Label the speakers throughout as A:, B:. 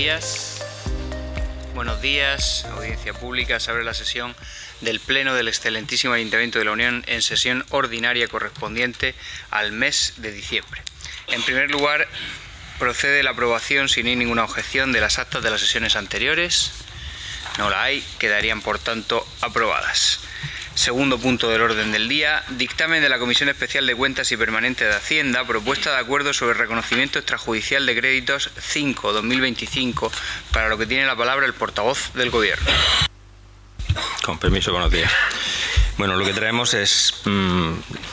A: días. Buenos días, audiencia pública. Se abre la sesión del Pleno del excelentísimo Ayuntamiento de la Unión en sesión ordinaria correspondiente al mes de diciembre. En primer lugar, procede la aprobación, si no hay ninguna objeción, de las actas de las sesiones anteriores. No la hay, quedarían por tanto aprobadas. Segundo punto del orden del día, dictamen de la Comisión Especial de Cuentas y Permanente de Hacienda, propuesta de acuerdo sobre reconocimiento extrajudicial de créditos 5-2025, para lo que tiene la palabra el portavoz del Gobierno.
B: Con permiso, buenos días. Bueno, lo que traemos es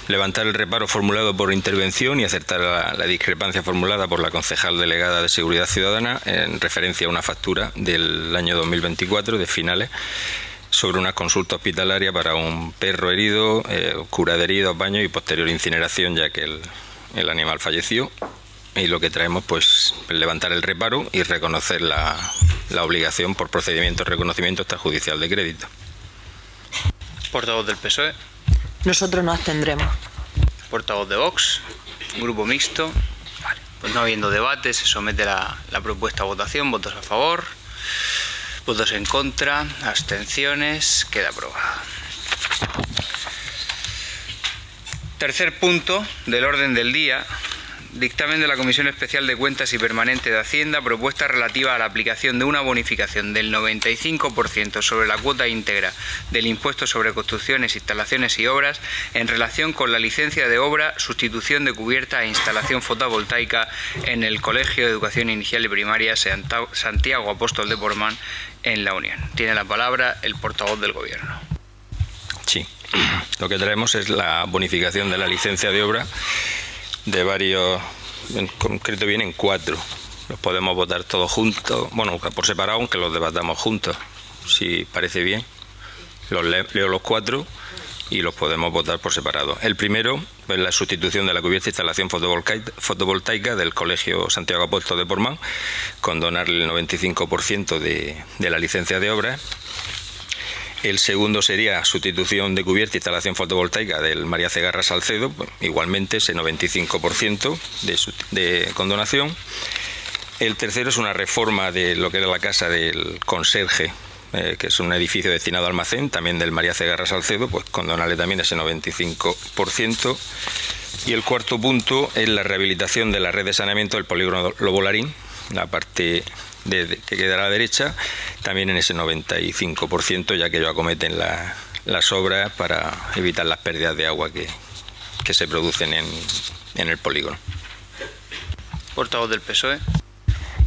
B: levantar el reparo formulado por intervención y acertar la discrepancia formulada por la concejal delegada de Seguridad Ciudadana en referencia a una factura del año 2024 de finales sobre una consulta hospitalaria para un perro herido, cura de heridos, baño y posterior incineración, ya que el animal falleció. Y lo que traemos pues es levantar el reparo y reconocer la obligación por procedimiento de reconocimiento extrajudicial de crédito.
A: Portavoz del PSOE.
C: Nosotros nos abstendremos.
A: Portavoz de Vox. Grupo mixto. Vale. Pues no habiendo debate, se somete la propuesta a votación. Votos a favor. Votos en contra. Abstenciones. Queda aprobada. Tercer punto del orden del día. Dictamen de la Comisión Especial de Cuentas y Permanente de Hacienda, propuesta relativa a la aplicación de una bonificación del 95% sobre la cuota íntegra del impuesto sobre construcciones, instalaciones y obras en relación con la licencia de obra, sustitución de cubierta e instalación fotovoltaica en el Colegio de Educación Inicial y Primaria Santiago Apóstol de Portmán en La Unión. Tiene la palabra el portavoz del Gobierno.
B: Sí, lo que traemos es la bonificación de la licencia de obra de varios, en concreto vienen 4. Los podemos votar todos juntos, bueno, por separado, aunque los debatamos juntos, si parece bien. Leo los 4 y los podemos votar por separado. El primero es la sustitución de la cubierta e instalación fotovoltaica del Colegio Santiago Apóstol de Portmán, con donarle el 95% de la licencia de obra. El segundo sería sustitución de cubierta e instalación fotovoltaica del María Cegarra Salcedo, pues, igualmente ese 95% de condonación. El tercero es una reforma de lo que era la casa del conserje, que es un edificio destinado a almacén, también del María Cegarra Salcedo, pues condonarle también ese 95%. Y el cuarto punto es la rehabilitación de la red de saneamiento del polígono Lobo Larín, la parte que quedará a la derecha, también en ese 95%, ya que ellos acometen las obras para evitar las pérdidas de agua que se producen en el polígono.
A: Portavoz del PSOE.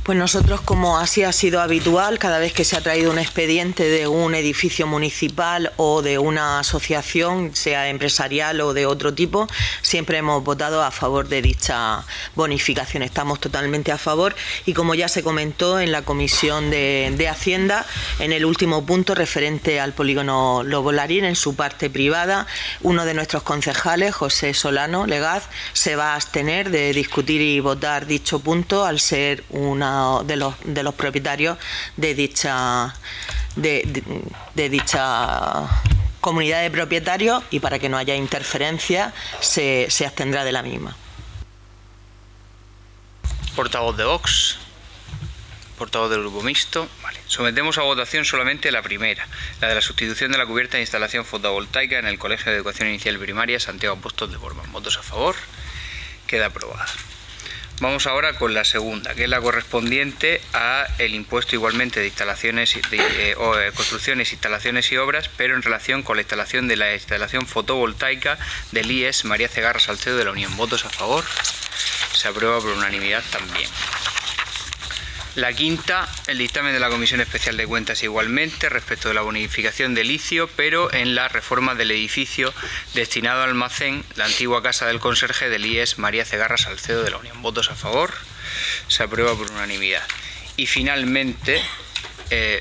C: Pues nosotros, como así ha sido habitual, cada vez que se ha traído un expediente de un edificio municipal o de una asociación, sea empresarial o de otro tipo, siempre hemos votado a favor de dicha bonificación. Estamos totalmente a favor y, como ya se comentó en la Comisión de Hacienda, en el último punto referente al polígono Lobo Larín, en su parte privada, uno de nuestros concejales, José Solano Legaz, se va a abstener de discutir y votar dicho punto al ser una de los propietarios de dicha comunidad de propietarios, y para que no haya interferencia se abstendrá de la misma.
A: Portavoz de Vox. Portavoz del Grupo Mixto. Vale. Sometemos a votación solamente la primera, la de la sustitución de la cubierta de instalación fotovoltaica en el Colegio de Educación Inicial y Primaria Santiago Apóstol de Portmán. Votos a favor. Queda aprobada. Vamos ahora con la segunda, que es la correspondiente a el impuesto igualmente de instalaciones, construcciones, instalaciones y obras, pero en relación con la instalación de la instalación fotovoltaica del IES María Cegarra Salcedo de la Unión. Votos a favor. Se aprueba por unanimidad también. La quinta, el dictamen de la Comisión Especial de Cuentas igualmente respecto de la bonificación del ICIO, pero en la reforma del edificio destinado al almacén, la antigua casa del conserje del IES María Cegarra Salcedo de la Unión. Votos a favor. Se aprueba por unanimidad. Y finalmente,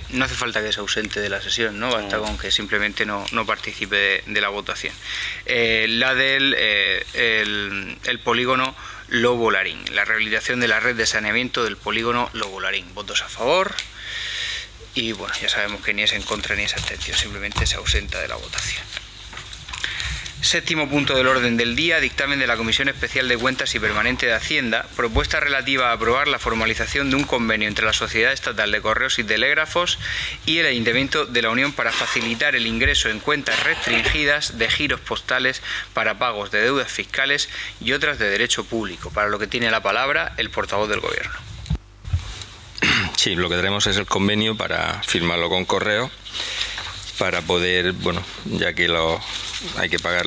A: no hace falta que se ausente de la sesión, ¿no? Basta con que simplemente no participe de la votación. La del el polígono Lobo Larín, la rehabilitación de la red de saneamiento del polígono Lobo Larín. Votos a favor. Y bueno, ya sabemos que ni es en contra ni es abstención, simplemente se ausenta de la votación. Séptimo punto del orden del día, dictamen de la Comisión Especial de Cuentas y Permanente de Hacienda, propuesta relativa a aprobar la formalización de un convenio entre la Sociedad Estatal de Correos y Telégrafos y el Ayuntamiento de la Unión para facilitar el ingreso en cuentas restringidas de giros postales para pagos de deudas fiscales y otras de derecho público, para lo que tiene la palabra el portavoz del Gobierno.
B: Sí, lo que tenemos es el convenio para firmarlo con Correos, para poder, bueno, ya que hay que pagar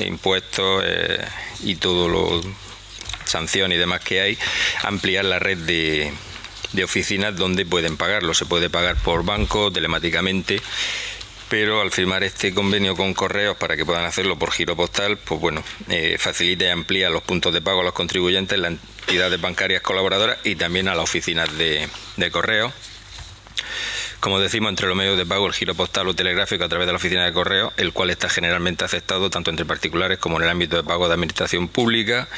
B: impuestos y todo lo sanciones y demás que hay, ampliar la red de oficinas donde pueden pagarlo. Se puede pagar por banco, telemáticamente, pero al firmar este convenio con Correos para que puedan hacerlo por giro postal, pues bueno, facilita y amplía los puntos de pago a los contribuyentes, las entidades bancarias colaboradoras y también a las oficinas de Correos. Como decimos, entre los medios de pago, el giro postal o telegráfico a través de la oficina de correo, el cual está generalmente aceptado tanto entre particulares como en el ámbito de pago de administración pública,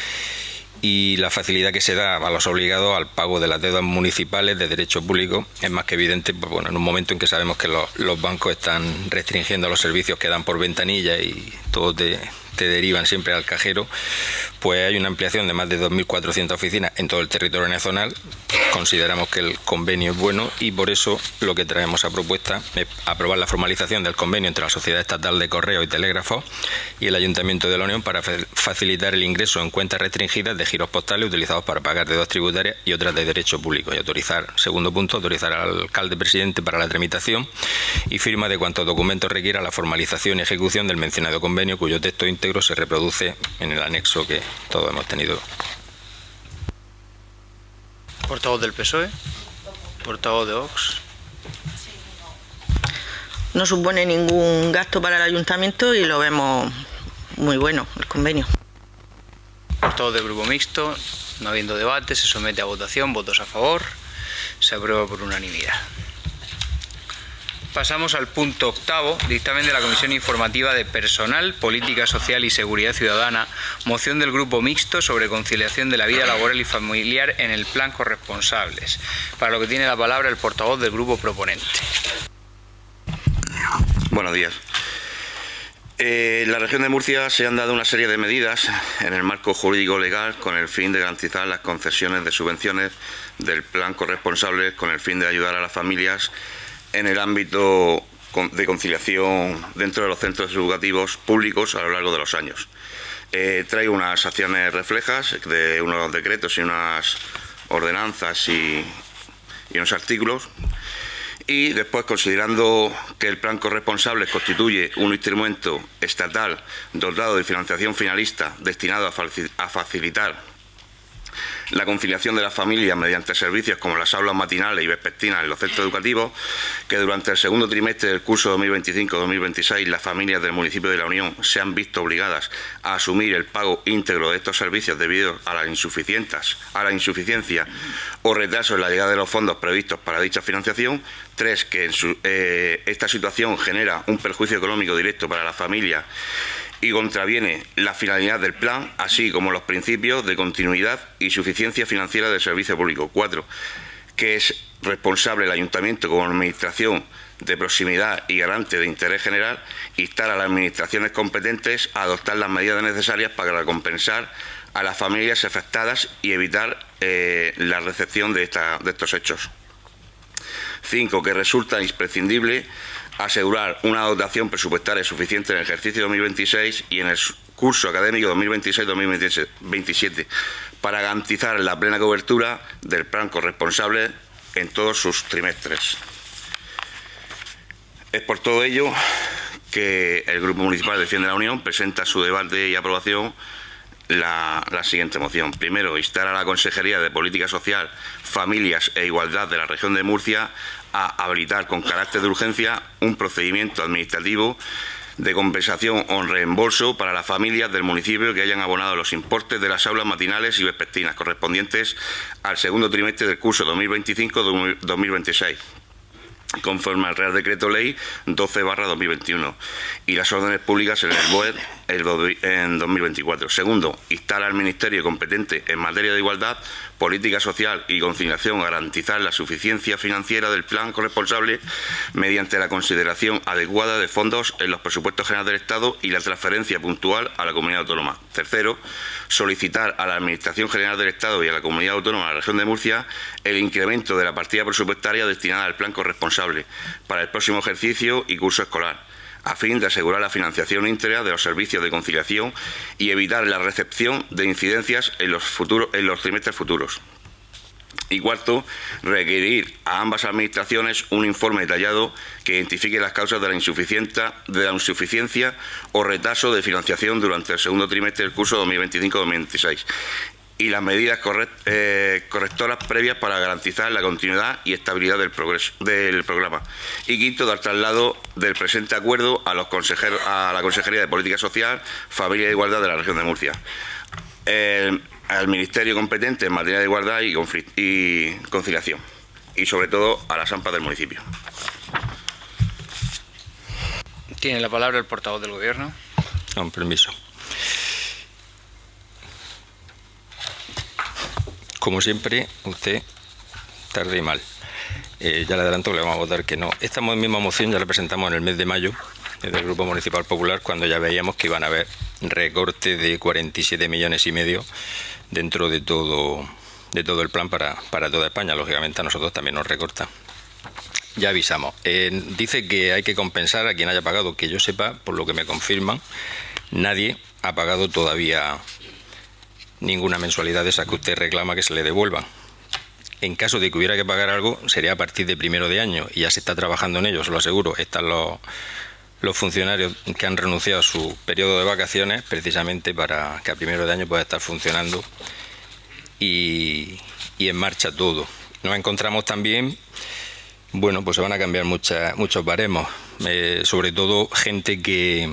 B: y la facilidad que se da a los obligados al pago de las deudas municipales de derecho público es más que evidente, pues bueno, en un momento en que sabemos que los bancos están restringiendo los servicios que dan por ventanilla y todo te derivan siempre al cajero, pues hay una ampliación de más de 2.400 oficinas en todo el territorio nacional. Consideramos que el convenio es bueno y por eso lo que traemos a propuesta es aprobar la formalización del convenio entre la Sociedad Estatal de Correos y Telégrafos y el Ayuntamiento de la Unión para facilitar el ingreso en cuentas restringidas de giros postales utilizados para pagar deudas tributarias y otras de derecho público, y autorizar, segundo punto, autorizar al alcalde presidente para la tramitación y firma de cuantos documentos requiera la formalización y ejecución del mencionado convenio, cuyo texto íntegro se reproduce en el anexo que todos hemos tenido.
A: Portavoz del PSOE, portavoz de Vox.
D: No supone ningún gasto para el ayuntamiento y lo vemos muy bueno, el convenio.
A: Portavoz del Grupo Mixto, no habiendo debate, se somete a votación, votos a favor, se aprueba por unanimidad. Pasamos al punto octavo, dictamen de la Comisión Informativa de Personal, Política Social y Seguridad Ciudadana, moción del Grupo Mixto sobre conciliación de la vida laboral y familiar en el plan corresponsables, para lo que tiene la palabra el portavoz del Grupo Proponente.
E: Buenos días. En la región de Murcia se han dado una serie de medidas en el marco jurídico legal con el fin de garantizar las concesiones de subvenciones del plan corresponsables con el fin de ayudar a las familias en el ámbito de conciliación dentro de los centros educativos públicos a lo largo de los años. Traigo unas acciones reflejas de unos decretos y unas ordenanzas y unos artículos. Y después, considerando que el plan corresponsable constituye un instrumento estatal dotado de financiación finalista destinado a facilitar la conciliación de las familias mediante servicios como las aulas matinales y vespertinas en los centros educativos, que durante el segundo trimestre del curso 2025-2026 las familias del municipio de La Unión se han visto obligadas a asumir el pago íntegro de estos servicios debido a la insuficiencia o retraso en la llegada de los fondos previstos para dicha financiación. 3. Que esta situación genera un perjuicio económico directo para las familias y contraviene la finalidad del plan, así como los principios de continuidad y suficiencia financiera del servicio público. 4. Que es responsable el ayuntamiento como administración de proximidad y garante de interés general instar a las administraciones competentes a adoptar las medidas necesarias para compensar a las familias afectadas y evitar la recepción de estos hechos. 5. Que resulta imprescindible asegurar una dotación presupuestaria suficiente en el ejercicio 2026 y en el curso académico 2026-2027 para garantizar la plena cobertura del plan corresponsable en todos sus trimestres. Es por todo ello que el Grupo Municipal Defiende la Unión presenta a su debate y aprobación la siguiente moción. Primero, instar a la Consejería de Política Social, Familias e Igualdad de la región de Murcia a habilitar con carácter de urgencia un procedimiento administrativo de compensación o reembolso para las familias del municipio que hayan abonado los importes de las aulas matinales y vespertinas correspondientes al segundo trimestre del curso 2025-2026, conforme al Real Decreto Ley 12/2021 y las órdenes públicas en el BOE en 2024. Segundo, instar al Ministerio competente en materia de igualdad, política social y conciliación a garantizar la suficiencia financiera del plan corresponsable mediante la consideración adecuada de fondos en los presupuestos generales del Estado y la transferencia puntual a la comunidad autónoma. Tercero, solicitar a la Administración General del Estado y a la Comunidad Autónoma de la Región de Murcia el incremento de la partida presupuestaria destinada al plan corresponsable para el próximo ejercicio y curso escolar, a fin de asegurar la financiación íntegra de los servicios de conciliación y evitar la recepción de incidencias en los trimestres futuros. Y cuarto, requerir a ambas administraciones un informe detallado que identifique las causas de la insuficiencia o retraso de financiación durante el segundo trimestre del curso 2025-2026 y las medidas correctoras previas para garantizar la continuidad y estabilidad del programa. Y quinto, dar traslado del presente acuerdo a la Consejería de Política Social, Familia e Igualdad de la Región de Murcia, al Ministerio competente en materia de igualdad y conciliación, y sobre todo a las AMPA del municipio.
A: Tiene la palabra el portavoz del Gobierno.
B: Con permiso. Como siempre, usted tarde y mal. Ya le adelanto que le vamos a votar que no. Esta misma moción ya la presentamos en el mes de mayo desde el Grupo Municipal Popular, cuando ya veíamos que iban a haber recortes de 47,5 millones dentro de todo el plan para toda España. Lógicamente a nosotros también nos recorta. Ya avisamos. Dice que hay que compensar a quien haya pagado. Que yo sepa, por lo que me confirman, nadie ha pagado todavía ninguna mensualidad de esa que usted reclama que se le devuelvan. En caso de que hubiera que pagar algo, sería a partir de 1 de año, y ya se está trabajando en ello, se lo aseguro. Están los funcionarios que han renunciado a su periodo de vacaciones precisamente para que a 1 de año pueda estar funcionando y en marcha todo. Nos encontramos también, bueno, pues se van a cambiar muchos baremos, sobre todo gente que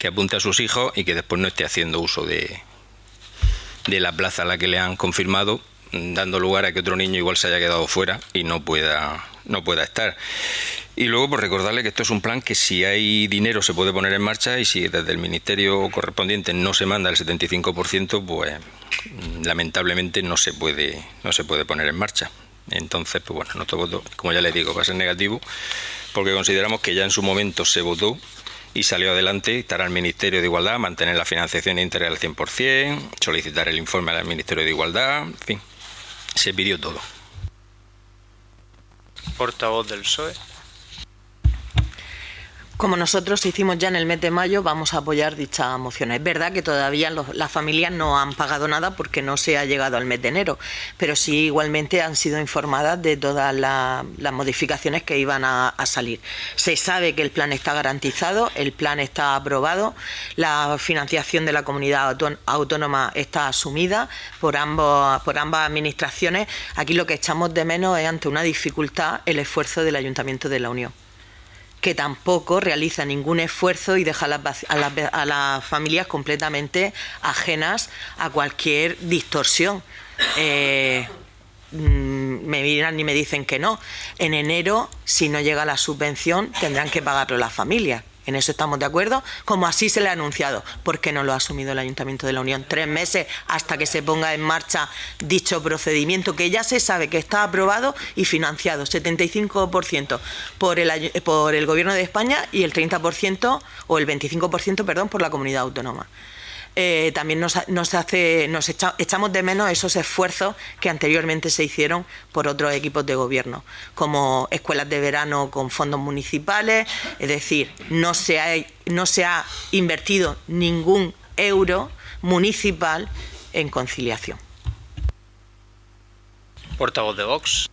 B: apunte a sus hijos y que después no esté haciendo uso de la plaza a la que le han confirmado, dando lugar a que otro niño igual se haya quedado fuera y no pueda estar. Y luego, pues recordarle que esto es un plan que si hay dinero se puede poner en marcha, y si desde el ministerio correspondiente no se manda el 75%, pues lamentablemente no se puede poner en marcha. Entonces, pues bueno, nuestro voto, como ya les digo, va a ser negativo, porque consideramos que ya en su momento se votó y salió adelante instar al Ministerio de Igualdad a mantener la financiación íntegra al 100%, solicitar el informe al Ministerio de Igualdad, en fin, se pidió todo.
A: Portavoz del PSOE.
C: Como nosotros hicimos ya en el mes de mayo, vamos a apoyar dicha moción. Es verdad que todavía las familias no han pagado nada porque no se ha llegado al mes de enero, pero sí igualmente han sido informadas de todas las modificaciones que iban a salir. Se sabe que el plan está garantizado, el plan está aprobado, la financiación de la comunidad autónoma está asumida por ambas administraciones. Aquí lo que echamos de menos es, ante una dificultad, el esfuerzo del Ayuntamiento de La Unión, que tampoco realiza ningún esfuerzo y deja a las familias completamente ajenas a cualquier distorsión. Me miran y me dicen que no. En enero, si no llega la subvención, tendrán que pagarlo las familias. En eso estamos de acuerdo, como así se le ha anunciado. ¿Por qué no lo ha asumido el Ayuntamiento de La Unión? 3 meses hasta que se ponga en marcha dicho procedimiento, que ya se sabe que está aprobado y financiado, 75% por el Gobierno de España y el 30% o el 25%, perdón, por la comunidad autónoma. También echamos de menos esos esfuerzos que anteriormente se hicieron por otros equipos de gobierno, como escuelas de verano con fondos municipales. Es decir, no se ha invertido ningún euro municipal en conciliación.
A: Portavoz de Vox.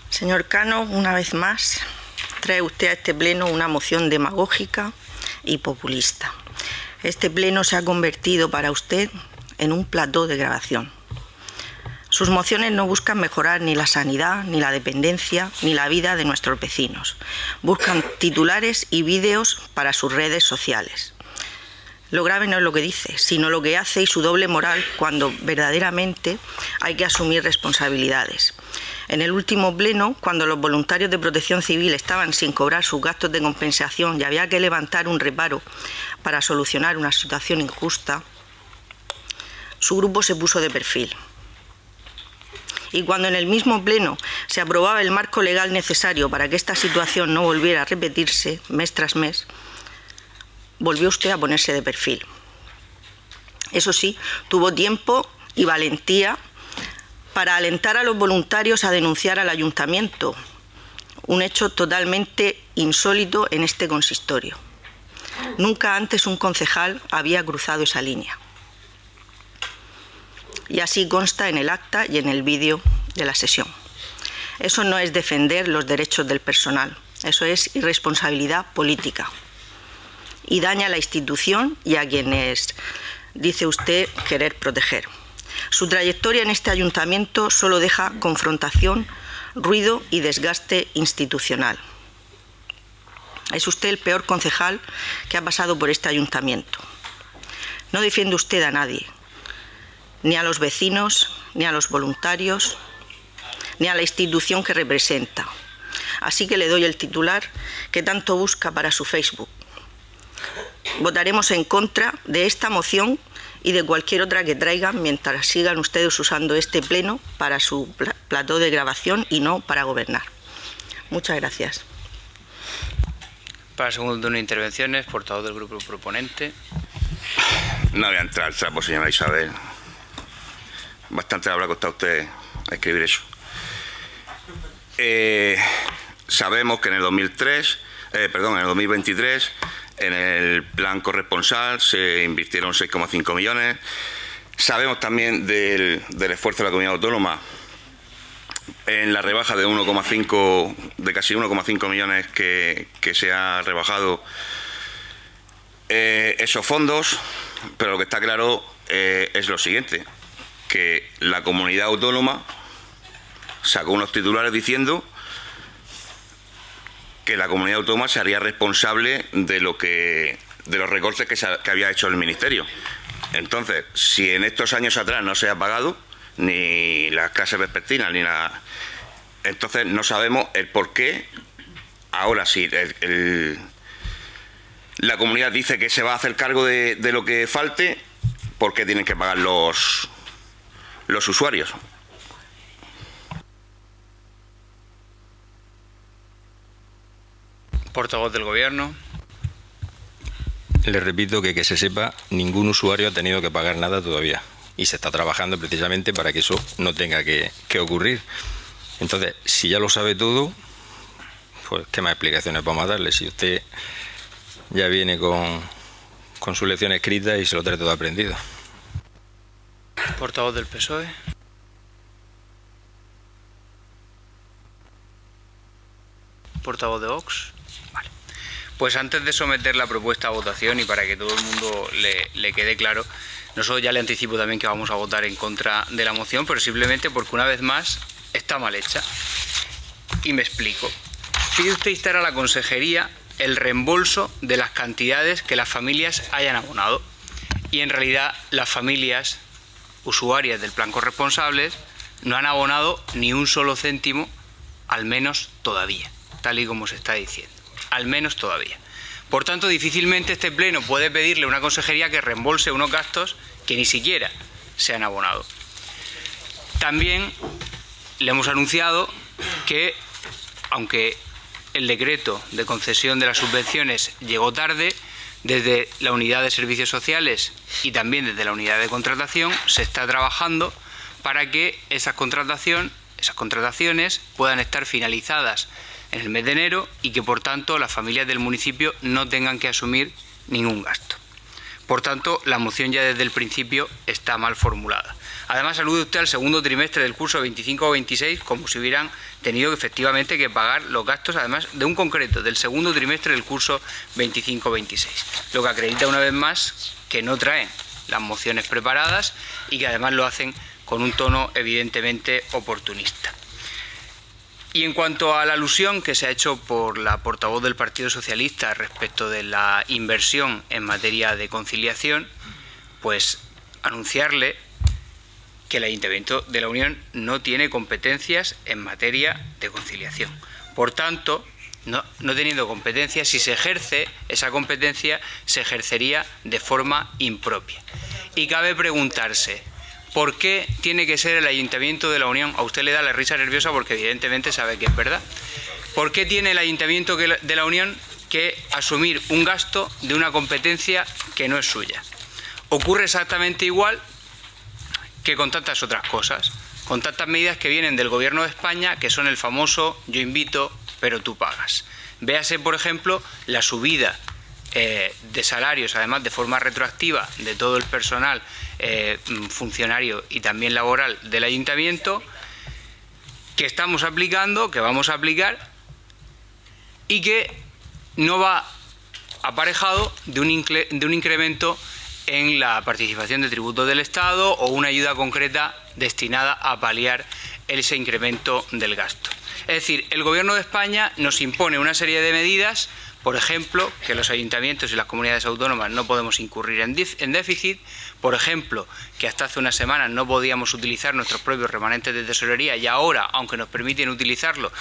D: Señor Cano, una vez más trae usted a este pleno una moción demagógica y populista. Este pleno se ha convertido para usted en un plató de grabación. Sus mociones no buscan mejorar ni la sanidad, ni la dependencia, ni la vida de nuestros vecinos. Buscan titulares y vídeos para sus redes sociales. Lo grave no es lo que dice, sino lo que hace y su doble moral cuando verdaderamente hay que asumir responsabilidades. En el último pleno, cuando los voluntarios de Protección Civil estaban sin cobrar sus gastos de compensación y había que levantar un reparo para solucionar una situación injusta, su grupo se puso de perfil. Y cuando en el mismo pleno se aprobaba el marco legal necesario para que esta situación no volviera a repetirse mes tras mes, volvió usted a ponerse de perfil. Eso sí, tuvo tiempo y valentía para alentar a los voluntarios a denunciar al ayuntamiento, un hecho totalmente insólito en este consistorio. Nunca antes un concejal había cruzado esa línea. Y así consta en el acta y en el vídeo de la sesión. Eso no es defender los derechos del personal, eso es irresponsabilidad política. Y daña a la institución y a quienes dice usted querer proteger. Su trayectoria en este ayuntamiento solo deja confrontación, ruido y desgaste institucional. Es usted el peor concejal que ha pasado por este ayuntamiento. No defiende usted a nadie, ni a los vecinos, ni a los voluntarios, ni a la institución que representa. Así que le doy el titular que tanto busca para su Facebook. Votaremos en contra de esta moción y de cualquier otra que traigan mientras sigan ustedes usando este pleno para su plató de grabación y no para gobernar. Muchas gracias.
A: Para el segundo turno de intervenciones, portavoz del grupo proponente.
E: No voy a entrar al trapo, señora Isabel. Bastante le habrá costado a usted escribir eso. Sabemos que en el 2023, en el plan corresponsal se invirtieron 6,5 millones. Sabemos también del esfuerzo de la comunidad autónoma en la rebaja de casi 1,5 millones que se ha rebajado esos fondos, pero lo que está claro es lo siguiente, que la comunidad autónoma sacó unos titulares diciendo que la comunidad autónoma se haría responsable de los recortes que había hecho el Ministerio. Entonces, si en estos años atrás no se ha pagado ni las clases vespertinas ni la... Entonces no sabemos el por qué ahora sí la comunidad dice que se va a hacer cargo de lo que falte, ¿por qué tienen que pagar los usuarios?
A: Portavoz del Gobierno.
B: Le repito que se sepa, ningún usuario ha tenido que pagar nada todavía. Y se está trabajando precisamente para que eso no tenga que ocurrir. Entonces, si ya lo sabe todo, pues ¿qué más explicaciones vamos a darle? Si usted ya viene con su lección escrita y se lo trae todo aprendido.
A: Portavoz del PSOE. Portavoz de Vox. Vale. Pues antes de someter la propuesta a votación y para que todo el mundo le quede claro, nosotros ya le anticipo también que vamos a votar en contra de la moción, pero simplemente porque una vez más está mal hecha. Y me explico. Pide usted instar a la consejería el reembolso de las cantidades que las familias hayan abonado. Y en realidad las familias usuarias del plan corresponsables no han abonado ni un solo céntimo, al menos todavía, tal y como se está diciendo. Al menos todavía. Por tanto, difícilmente este pleno puede pedirle a una consejería que reembolse unos gastos que ni siquiera se han abonado. También le hemos anunciado que, aunque el decreto de concesión de las subvenciones llegó tarde, desde la unidad de servicios sociales y también desde la unidad de contratación se está trabajando para que esas contrataciones puedan estar finalizadas en el mes de enero y que por tanto las familias del municipio no tengan que asumir ningún gasto. Por tanto, la moción ya desde el principio está mal formulada. Además, alude usted al segundo trimestre del curso 25-26 como si hubieran tenido efectivamente que pagar los gastos, además de un concreto, del segundo trimestre del curso 25-26. Lo que acredita una vez más que no traen las mociones preparadas y que además lo hacen con un tono evidentemente oportunista. Y en cuanto a la alusión que se ha hecho por la portavoz del Partido Socialista respecto de la inversión en materia de conciliación, pues anunciarle que el Ayuntamiento de la Unión no tiene competencias en materia de conciliación. Por tanto, no teniendo competencias, si se ejerce esa competencia, se ejercería de forma impropia. Y cabe preguntarse, ¿por qué tiene que ser el Ayuntamiento de la Unión? A usted le da la risa nerviosa porque evidentemente sabe que es verdad. ¿Por qué tiene el Ayuntamiento de la Unión que asumir un gasto de una competencia que no es suya? Ocurre exactamente igual que con tantas otras cosas, con tantas medidas que vienen del Gobierno de España, que son el famoso yo invito, pero tú pagas. Véase, por ejemplo, la subida de salarios, además de forma retroactiva, de todo el personal funcionario y también laboral del Ayuntamiento, que estamos aplicando, que vamos a aplicar, y que no va aparejado de un incremento en la participación de tributos del Estado o una ayuda concreta destinada a paliar ese incremento del gasto. Es decir, el Gobierno de España nos impone una serie de medidas, por ejemplo, que los ayuntamientos y las comunidades autónomas no podemos incurrir en déficit, por ejemplo, que hasta hace unas semanas no podíamos utilizar nuestros propios remanentes de tesorería y ahora, aunque nos permiten utilizarlo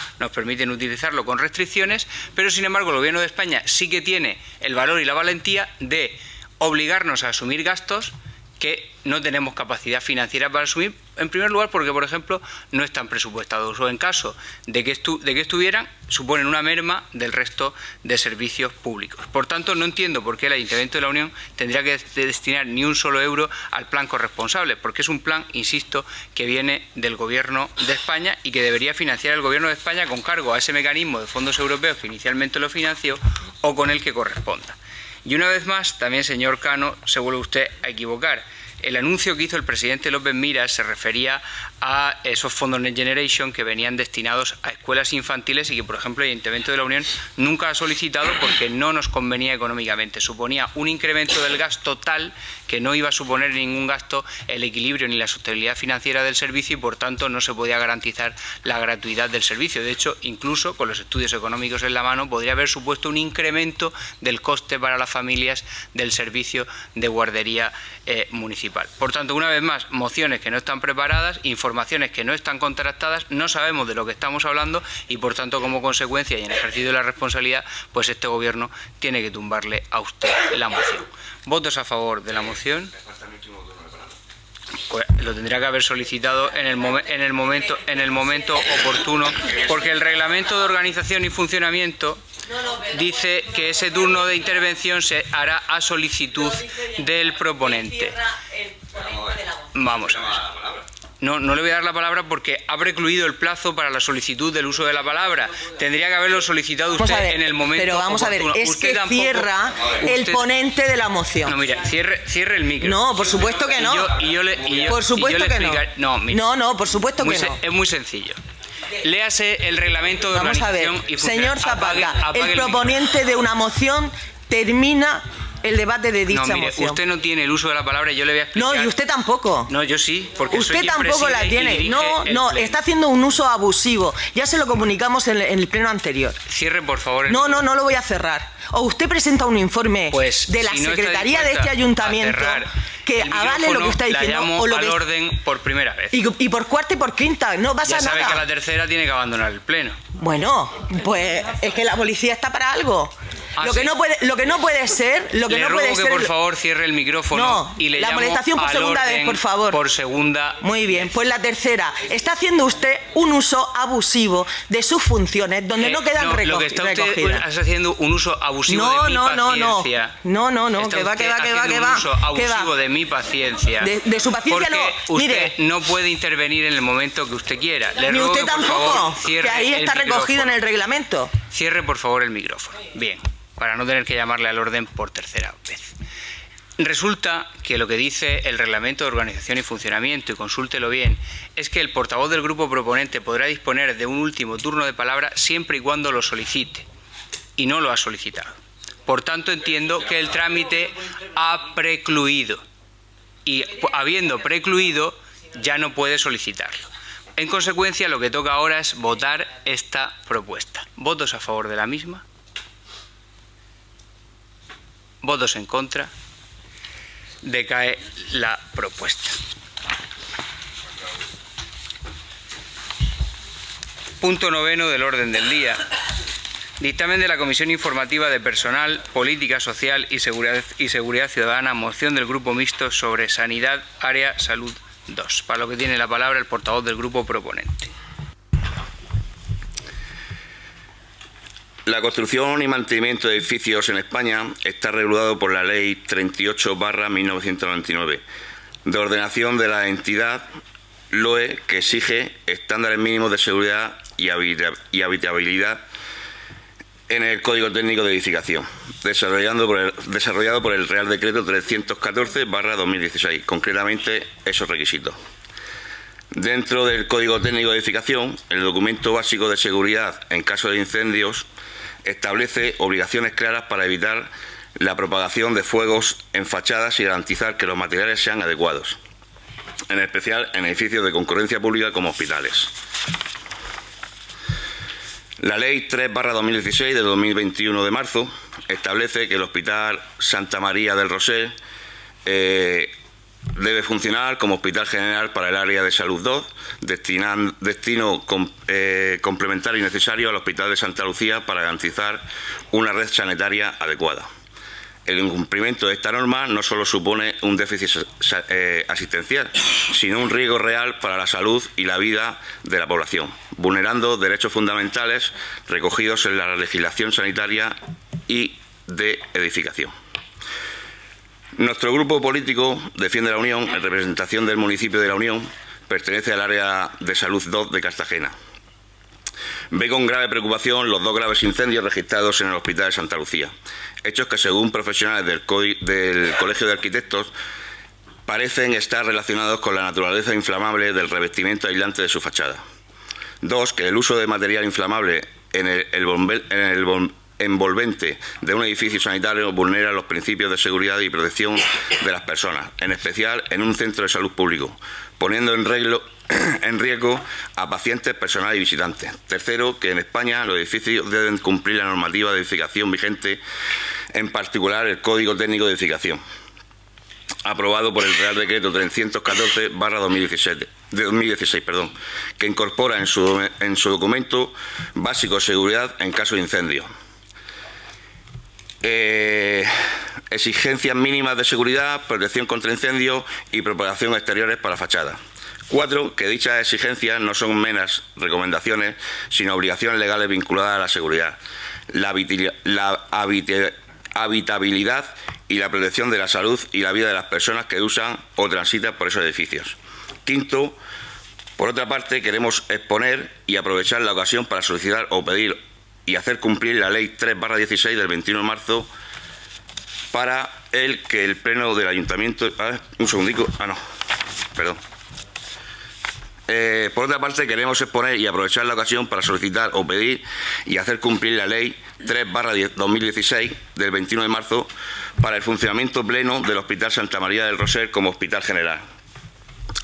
A: con restricciones, pero sin embargo el Gobierno de España sí que tiene el valor y la valentía de obligarnos a asumir gastos que no tenemos capacidad financiera para asumir, en primer lugar porque, por ejemplo, no están presupuestados o en caso de que estuvieran, suponen una merma del resto de servicios públicos. Por tanto, no entiendo por qué el Ayuntamiento de la Unión tendría que destinar ni un solo euro al plan corresponsable, porque es un plan, insisto, que viene del Gobierno de España y que debería financiar el Gobierno de España con cargo a ese mecanismo de fondos europeos que inicialmente lo financió o con el que corresponda. Y una vez más, también, señor Cano, se vuelve usted a equivocar. El anuncio que hizo el presidente López Miras se refería a esos fondos Next Generation que venían destinados a escuelas infantiles y que, por ejemplo, el Ayuntamiento de la Unión nunca ha solicitado porque no nos convenía económicamente. Suponía un incremento del gasto tal que no iba a suponer ningún gasto el equilibrio ni la sostenibilidad financiera del servicio y, por tanto, no se podía garantizar la gratuidad del servicio. De hecho, incluso con los estudios económicos en la mano, podría haber supuesto un incremento del coste para las familias del servicio de guardería municipal. Por tanto, una vez más, mociones que no están preparadas, informaciones que no están contrastadas, no sabemos de lo que estamos hablando y, por tanto, como consecuencia y en ejercicio de la responsabilidad, pues este Gobierno tiene que tumbarle a usted la moción. ¿Votos a favor de la moción? Pues lo tendría que haber solicitado en el momento oportuno, porque el reglamento de organización y funcionamiento dice que ese turno de intervención se hará a solicitud del proponente. Vamos a ver. No le voy a dar la palabra porque ha precluido el plazo para la solicitud del uso de la palabra. Tendría que haberlo solicitado usted en el momento
C: pero vamos
A: oportuno.
C: A ver, es
A: usted
C: que
A: tampoco,
C: cierra el ponente de la moción.
A: No, mira, cierre el micro.
C: No, por supuesto que no. Por supuesto que no. No, por supuesto que no.
A: Es muy sencillo. Léase el reglamento de
C: Vamos
A: organización
C: a ver,
A: y funcionamiento.
C: señor Zapata,
A: apague
C: el proponente de una moción termina el debate de dicha moción.
A: Usted no tiene el uso de la palabra y yo le voy a explicar.
C: No, y usted tampoco.
A: No, yo sí, porque
C: usted
A: soy
C: tampoco la tiene. No, está haciendo un uso abusivo. Ya se lo comunicamos en el pleno anterior.
A: Cierre, por favor.
C: No lo voy a cerrar. O usted presenta un informe de la Secretaría de este Ayuntamiento que avale lo que está diciendo.
A: La llamo
C: o lo
A: al orden por primera vez.
C: Y por cuarta y por quinta, no pasa nada.
A: Ya sabe que a la tercera tiene que abandonar el pleno.
C: Bueno, pues es que la policía está para algo. Lo que no puede ser,
A: Le ruego que por favor cierre el micrófono y le llamo
C: la molestación por segunda vez, por favor.
A: Por segunda.
C: Muy bien, pues la tercera. Está haciendo usted un uso abusivo de sus funciones donde no quedan recogidas.
A: Lo que está usted haciendo un uso abusivo de mi paciencia.
C: No, que va.
A: Un uso abusivo de mi paciencia.
C: De su paciencia no.
A: Porque usted no puede intervenir en el momento que usted quiera. Le
C: Ni
A: ruego
C: usted
A: que, por
C: tampoco,
A: favor, cierre
C: que ahí está
A: el
C: recogido en
A: micrófono.
C: el reglamento.
A: Cierre, por favor, el micrófono. Bien, para no tener que llamarle al orden por tercera vez. Resulta que lo que dice el reglamento de organización y funcionamiento, y consúltelo bien, es que el portavoz del grupo proponente podrá disponer de un último turno de palabra siempre y cuando lo solicite, y no lo ha solicitado. Por tanto, entiendo que el trámite ha precluido, y habiendo precluido, ya no puede solicitarlo. En consecuencia, lo que toca ahora es votar esta propuesta. ¿Votos a favor de la misma? ¿Votos en contra? Decae la propuesta. Punto 9 del orden del día. Dictamen de la Comisión Informativa de Personal, Política Social y Seguridad Ciudadana, moción del Grupo Mixto sobre Sanidad, Área Salud 2, para lo que tiene la palabra el portavoz del grupo proponente.
E: La construcción y mantenimiento de edificios en España está regulado por la Ley 38/1999, de ordenación de la entidad LOE, que exige estándares mínimos de seguridad y habitabilidad en el Código Técnico de Edificación, desarrollado por el Real Decreto 314/2016, concretamente esos requisitos. Dentro del Código Técnico de Edificación, el documento básico de seguridad en caso de incendios establece obligaciones claras para evitar la propagación de fuegos en fachadas y garantizar que los materiales sean adecuados, en especial en edificios de concurrencia pública como hospitales. La Ley 3/2016 de 2021 de marzo establece que el Hospital Santa María del Roser debe funcionar como Hospital General para el Área de Salud 2, destino complementario y necesario al Hospital de Santa Lucía para garantizar una red sanitaria adecuada. El incumplimiento de esta norma no solo supone un déficit asistencial, sino un riesgo real para la salud y la vida de la población, vulnerando derechos fundamentales recogidos en la legislación sanitaria y de edificación. Nuestro grupo político Defiende la Unión, en representación del municipio de La Unión, pertenece al área de salud 2 de Cartagena. Ve con grave preocupación los 2 graves incendios registrados en el Hospital de Santa Lucía, hechos que, según profesionales del Colegio de Arquitectos, parecen estar relacionados con la naturaleza inflamable del revestimiento aislante de su fachada. 2. Que el uso de material inflamable en el envolvente de un edificio sanitario vulnera los principios de seguridad y protección de las personas, en especial en un centro de salud público, poniendo en riesgo a pacientes, personal y visitantes. 3. Que en España los edificios deben cumplir la normativa de edificación vigente, en particular el Código Técnico de Edificación, aprobado por el Real Decreto 314/2016, que incorpora en su documento básico de seguridad en caso de incendio. Exigencias mínimas de seguridad, protección contra incendios y propagación exteriores para fachadas. 4. Que dichas exigencias no son meras recomendaciones, sino obligaciones legales vinculadas a la seguridad, la habitabilidad y la protección de la salud y la vida de las personas que usan o transitan por esos edificios. 5. Por otra parte, queremos exponer y aprovechar la ocasión para solicitar o pedir y hacer cumplir la Ley 3/16 del 21 de marzo para que el Pleno del Ayuntamiento... Por otra parte, queremos exponer y aprovechar la ocasión para solicitar o pedir y hacer cumplir la Ley 3/2016 del 21 de marzo para el funcionamiento pleno del Hospital Santa María del Roser como Hospital General,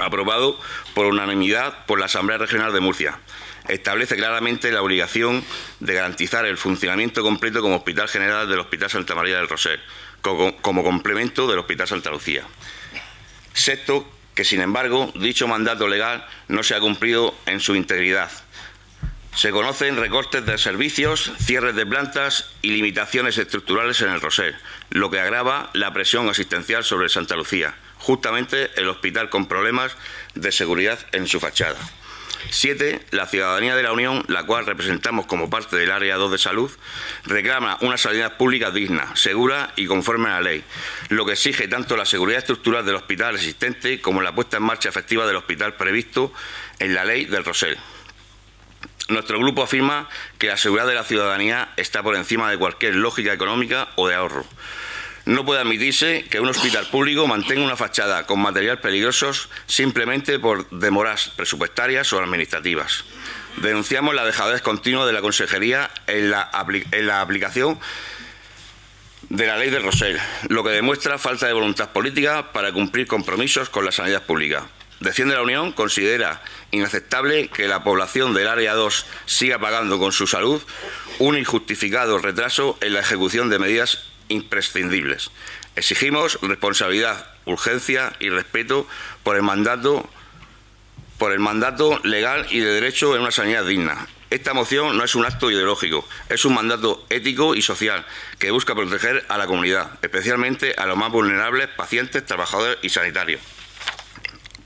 E: aprobado por unanimidad por la Asamblea Regional de Murcia. Establece claramente la obligación de garantizar el funcionamiento completo como Hospital General del Hospital Santa María del Roser, como complemento del Hospital Santa Lucía. 6. Que, sin embargo, dicho mandato legal no se ha cumplido en su integridad. Se conocen recortes de servicios, cierres de plantas y limitaciones estructurales en el Roser, lo que agrava la presión asistencial sobre Santa Lucía, justamente el hospital con problemas de seguridad en su fachada. 7. La ciudadanía de la Unión, la cual representamos como parte del Área 2 de Salud, reclama una sanidad pública digna, segura y conforme a la ley, lo que exige tanto la seguridad estructural del hospital existente como la puesta en marcha efectiva del hospital previsto en la Ley del Roser. Nuestro grupo afirma que la seguridad de la ciudadanía está por encima de cualquier lógica económica o de ahorro. No puede admitirse que un hospital público mantenga una fachada con material peligrosos simplemente por demoras presupuestarias o administrativas. Denunciamos la dejadez continua de la Consejería en la aplicación de la Ley del Roser, lo que demuestra falta de voluntad política para cumplir compromisos con la sanidad pública. Defiende la Unión considera inaceptable que la población del Área 2 siga pagando con su salud un injustificado retraso en la ejecución de medidas imprescindibles. Exigimos responsabilidad, urgencia y respeto por el mandato por el mandato legal y de derecho en una sanidad digna. Esta moción no es un acto ideológico, es un mandato ético y social que busca proteger a la comunidad, especialmente a los más vulnerables, pacientes, trabajadores y sanitarios.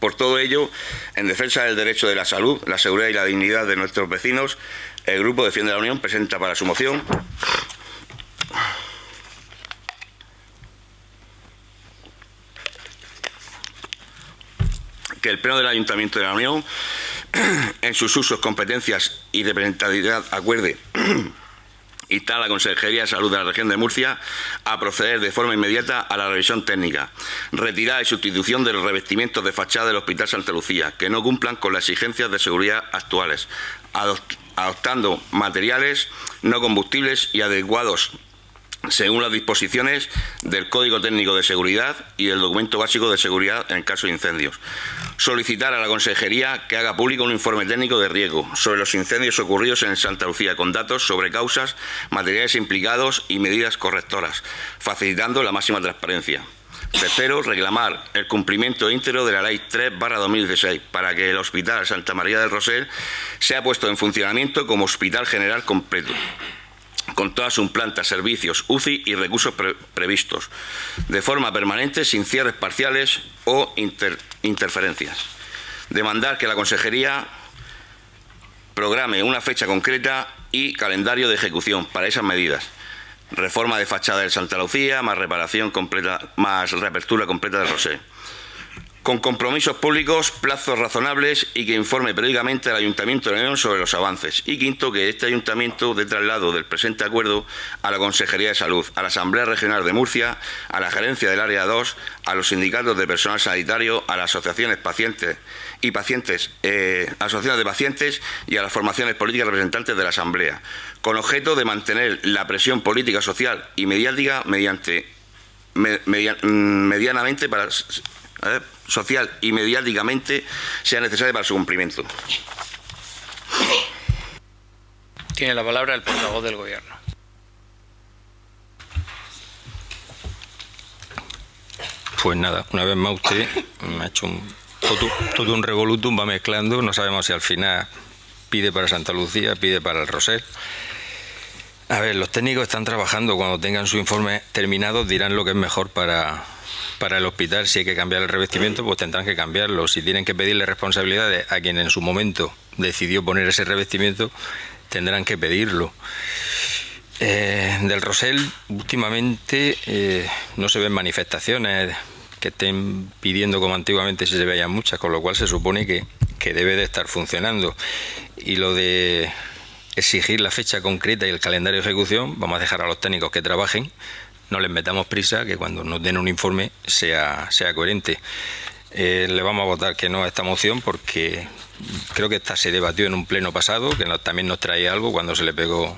E: Por todo ello, en defensa del derecho de la salud, la seguridad y la dignidad de nuestros vecinos, el Grupo Defiende la Unión presenta para su moción que el Pleno del Ayuntamiento de la Unión, en sus usos, competencias y representatividad, acuerde instar a la Consejería de Salud de la Región de Murcia a proceder de forma inmediata a la revisión técnica, retirada y sustitución de los revestimientos de fachada del Hospital Santa Lucía, que no cumplan con las exigencias de seguridad actuales, adoptando materiales no combustibles y adecuados según las disposiciones del Código Técnico de Seguridad y del Documento Básico de Seguridad en caso de incendios. Solicitar a la Consejería que haga público un informe técnico de riesgo sobre los incendios ocurridos en Santa Lucía con datos sobre causas, materiales implicados y medidas correctoras, facilitando la máxima transparencia. Tercero, reclamar el cumplimiento íntegro de la Ley 3/2016 para que el Hospital Santa María del Rosell sea puesto en funcionamiento como hospital general completo, con todas sus plantas, servicios, UCI y recursos previstos, de forma permanente, sin cierres parciales o interferencias. Demandar que la Consejería programe una fecha concreta y calendario de ejecución para esas medidas. Reforma de fachada del Santa Lucía, más reparación completa, más reapertura completa del Rosell. Con compromisos públicos, plazos razonables y que informe periódicamente al Ayuntamiento de la Unión sobre los avances. Y quinto, que este Ayuntamiento dé traslado del presente acuerdo a la Consejería de Salud, a la Asamblea Regional de Murcia, a la Gerencia del Área 2, a los sindicatos de personal sanitario, a las asociaciones asociaciones de pacientes y a las formaciones políticas representantes de la Asamblea, con objeto de mantener la presión política, social y mediática social y mediáticamente sea necesaria para su cumplimiento.
A: Tiene la palabra el portavoz del Gobierno.
B: Pues nada, una vez más usted me ha hecho todo un revolutum, va mezclando, no sabemos si al final pide para Santa Lucía, pide para el Rosell. A ver, los técnicos están trabajando, cuando tengan su informe terminado dirán lo que es mejor para el hospital. Si hay que cambiar el revestimiento, pues tendrán que cambiarlo. Si tienen que pedirle responsabilidades a quien en su momento decidió poner ese revestimiento, tendrán que pedirlo. Del Rosell, últimamente no se ven manifestaciones que estén pidiendo como antiguamente si se veían muchas, con lo cual se supone que debe de estar funcionando. Y lo de exigir la fecha concreta y el calendario de ejecución, vamos a dejar a los técnicos que trabajen, no les metamos prisa, que cuando nos den un informe sea coherente. Le vamos a votar que no a esta moción porque creo que esta se debatió en un pleno pasado, que también nos traía algo cuando se le pegó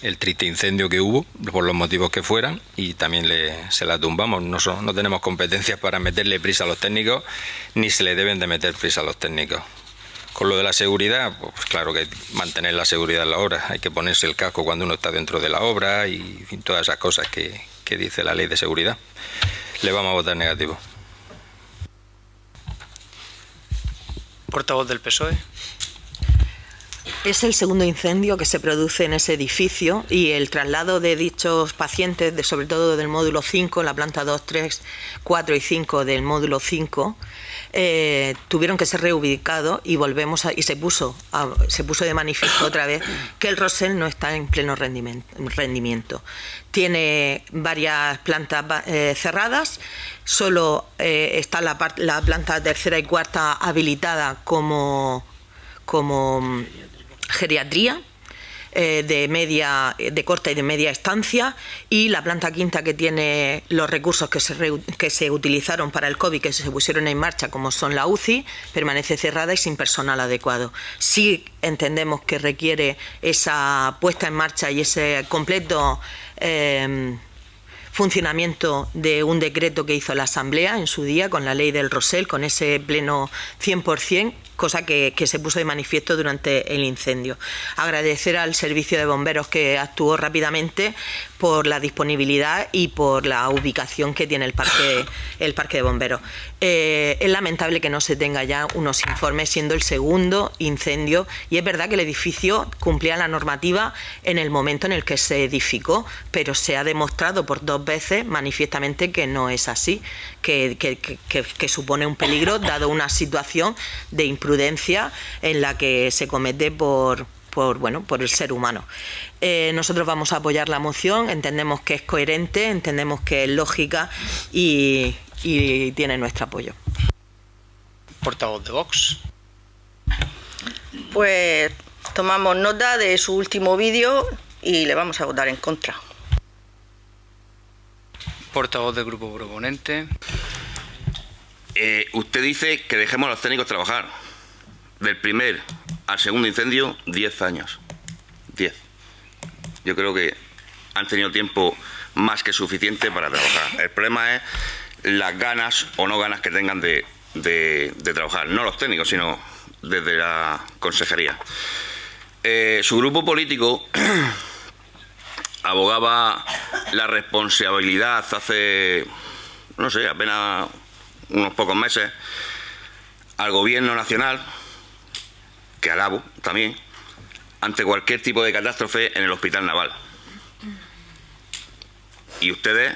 B: el triste incendio que hubo, por los motivos que fueran, y también se la tumbamos. No tenemos competencias para meterle prisa a los técnicos, ni se le deben de meter prisa a los técnicos. Con lo de la seguridad, pues claro que hay que mantener la seguridad en la obra, hay que ponerse el casco cuando uno está dentro de la obra y todas esas cosas que dice la ley de seguridad. Le vamos a votar negativo.
A: Portavoz del PSOE.
C: Es el segundo incendio que se produce en ese edificio y el traslado de dichos pacientes, sobre todo del módulo 5, la planta 2, 3, 4 y 5 del módulo 5, tuvieron que ser reubicados y se puso de manifiesto otra vez que el Rosell no está en pleno rendimiento. Tiene varias plantas cerradas, solo está la planta tercera y cuarta habilitada como geriatría de corta y de media estancia, y la planta quinta, que tiene los recursos que se utilizaron para el COVID, que se pusieron en marcha, como son la UCI, permanece cerrada y sin personal adecuado. Sí entendemos que requiere esa puesta en marcha y ese completo funcionamiento de un decreto que hizo la Asamblea en su día con la ley del Rosell, con ese pleno 100%, cosa que se puso de manifiesto durante el incendio. Agradecer al servicio de bomberos que actuó rápidamente por la disponibilidad y por la ubicación que tiene el parque de bomberos. Es lamentable que no se tenga ya unos informes, siendo el segundo incendio, y es verdad que el edificio cumplía la normativa en el momento en el que se edificó, pero se ha demostrado por 2 veces manifiestamente que no es así, que supone un peligro dado una situación de imprudencia en la que se comete por el ser humano. Nosotros vamos a apoyar la moción, entendemos que es coherente, entendemos que es lógica y tiene nuestro apoyo.
A: Portavoz de Vox.
D: Pues tomamos nota de su último vídeo y le vamos a votar en contra.
A: Portavoz del grupo proponente.
E: Usted dice que dejemos a los técnicos trabajar. Del primer al segundo incendio, 10 años. 10. Yo creo que han tenido tiempo más que suficiente para trabajar. El problema es las ganas o no ganas que tengan de trabajar. No los técnicos, sino desde la consejería. Su grupo político abogaba la responsabilidad hace, no sé, apenas unos pocos meses al gobierno nacional, que alabo también, ante cualquier tipo de catástrofe en el Hospital Naval. Y ustedes,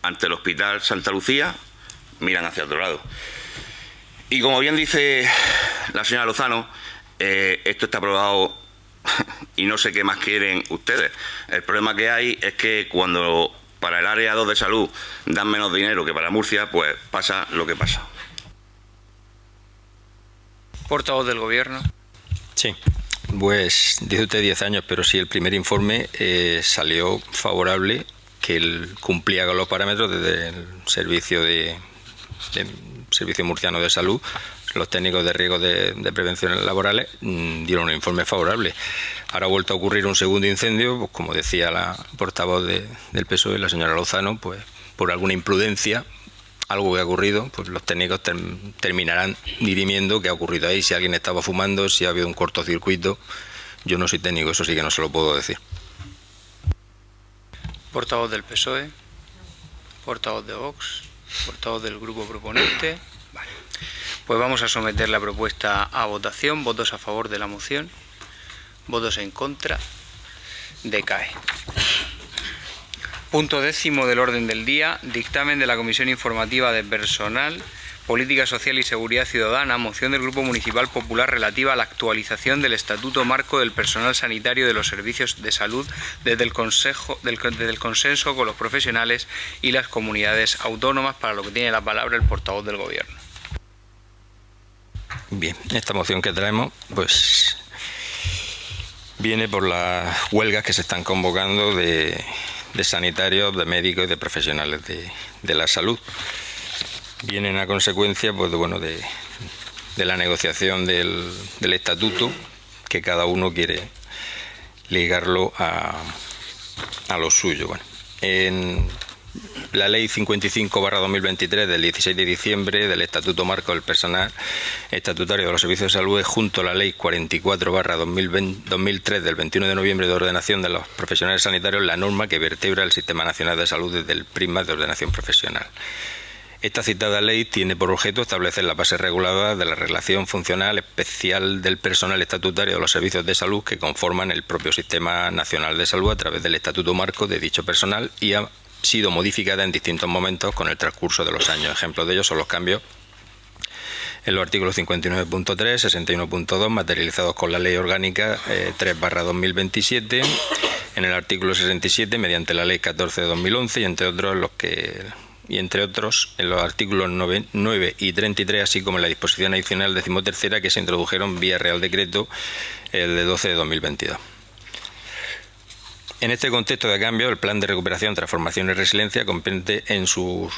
E: ante el Hospital Santa Lucía, miran hacia otro lado. Y como bien dice la señora Lozano, esto está aprobado y no sé qué más quieren ustedes. El problema que hay es que cuando para el área 2 de salud dan menos dinero que para Murcia, pues pasa lo que pasa.
A: Portavoz del Gobierno.
B: Sí, pues dice usted 10 años, pero sí, el primer informe salió favorable, que él cumplía con los parámetros desde el servicio Servicio Murciano de Salud. Los técnicos de riesgo de prevención laborales dieron un informe favorable. Ahora ha vuelto a ocurrir un segundo incendio, pues como decía la portavoz del PSOE, la señora Lozano, pues por alguna imprudencia, algo que ha ocurrido, pues los técnicos terminarán dirimiendo qué ha ocurrido ahí, si alguien estaba fumando, si ha habido un cortocircuito. Yo no soy técnico, eso sí que no se lo puedo decir.
A: Portavoz del PSOE. Portavoz de Vox. Portavoz del grupo proponente. Vale. Pues vamos a someter la propuesta a votación. Votos a favor de la moción. Votos en contra. Decae. Punto 10º del orden del día. Dictamen de la Comisión Informativa de Personal, Política Social y Seguridad Ciudadana. Moción del Grupo Municipal Popular relativa a la actualización del Estatuto Marco del Personal Sanitario de los Servicios de Salud desde el consenso con los profesionales y las comunidades autónomas, para lo que tiene la palabra el portavoz del Gobierno.
B: Bien, esta moción que traemos, pues viene por las huelgas que se están convocando de sanitarios, de médicos y de profesionales de la salud. Vienen a consecuencia pues de la negociación del estatuto, que cada uno quiere ligarlo a lo suyo. Bueno, en la Ley 55/2023 del 16 de diciembre del Estatuto Marco del Personal Estatutario de los Servicios de Salud, junto a la Ley 44/2003 del 21 de noviembre de ordenación de los profesionales sanitarios, la norma que vertebra el Sistema Nacional de Salud desde el prisma de ordenación profesional. Esta citada ley tiene por objeto establecer la base reguladora de la relación funcional especial del personal estatutario de los servicios de salud que conforman el propio Sistema Nacional de Salud a través del Estatuto Marco de dicho personal, y ha sido modificada en distintos momentos con el transcurso de los años. Ejemplos de ellos son los cambios en los artículos 59.3, 61.2, materializados con la Ley Orgánica 3/2027, en el artículo 67 mediante la Ley 14 de 2011 y entre otros en los artículos 9 y 33, así como en la disposición adicional 13ª que se introdujeron vía Real Decreto el de 12 de 2022. En este contexto de cambio, el Plan de Recuperación, Transformación y Resiliencia comprende en su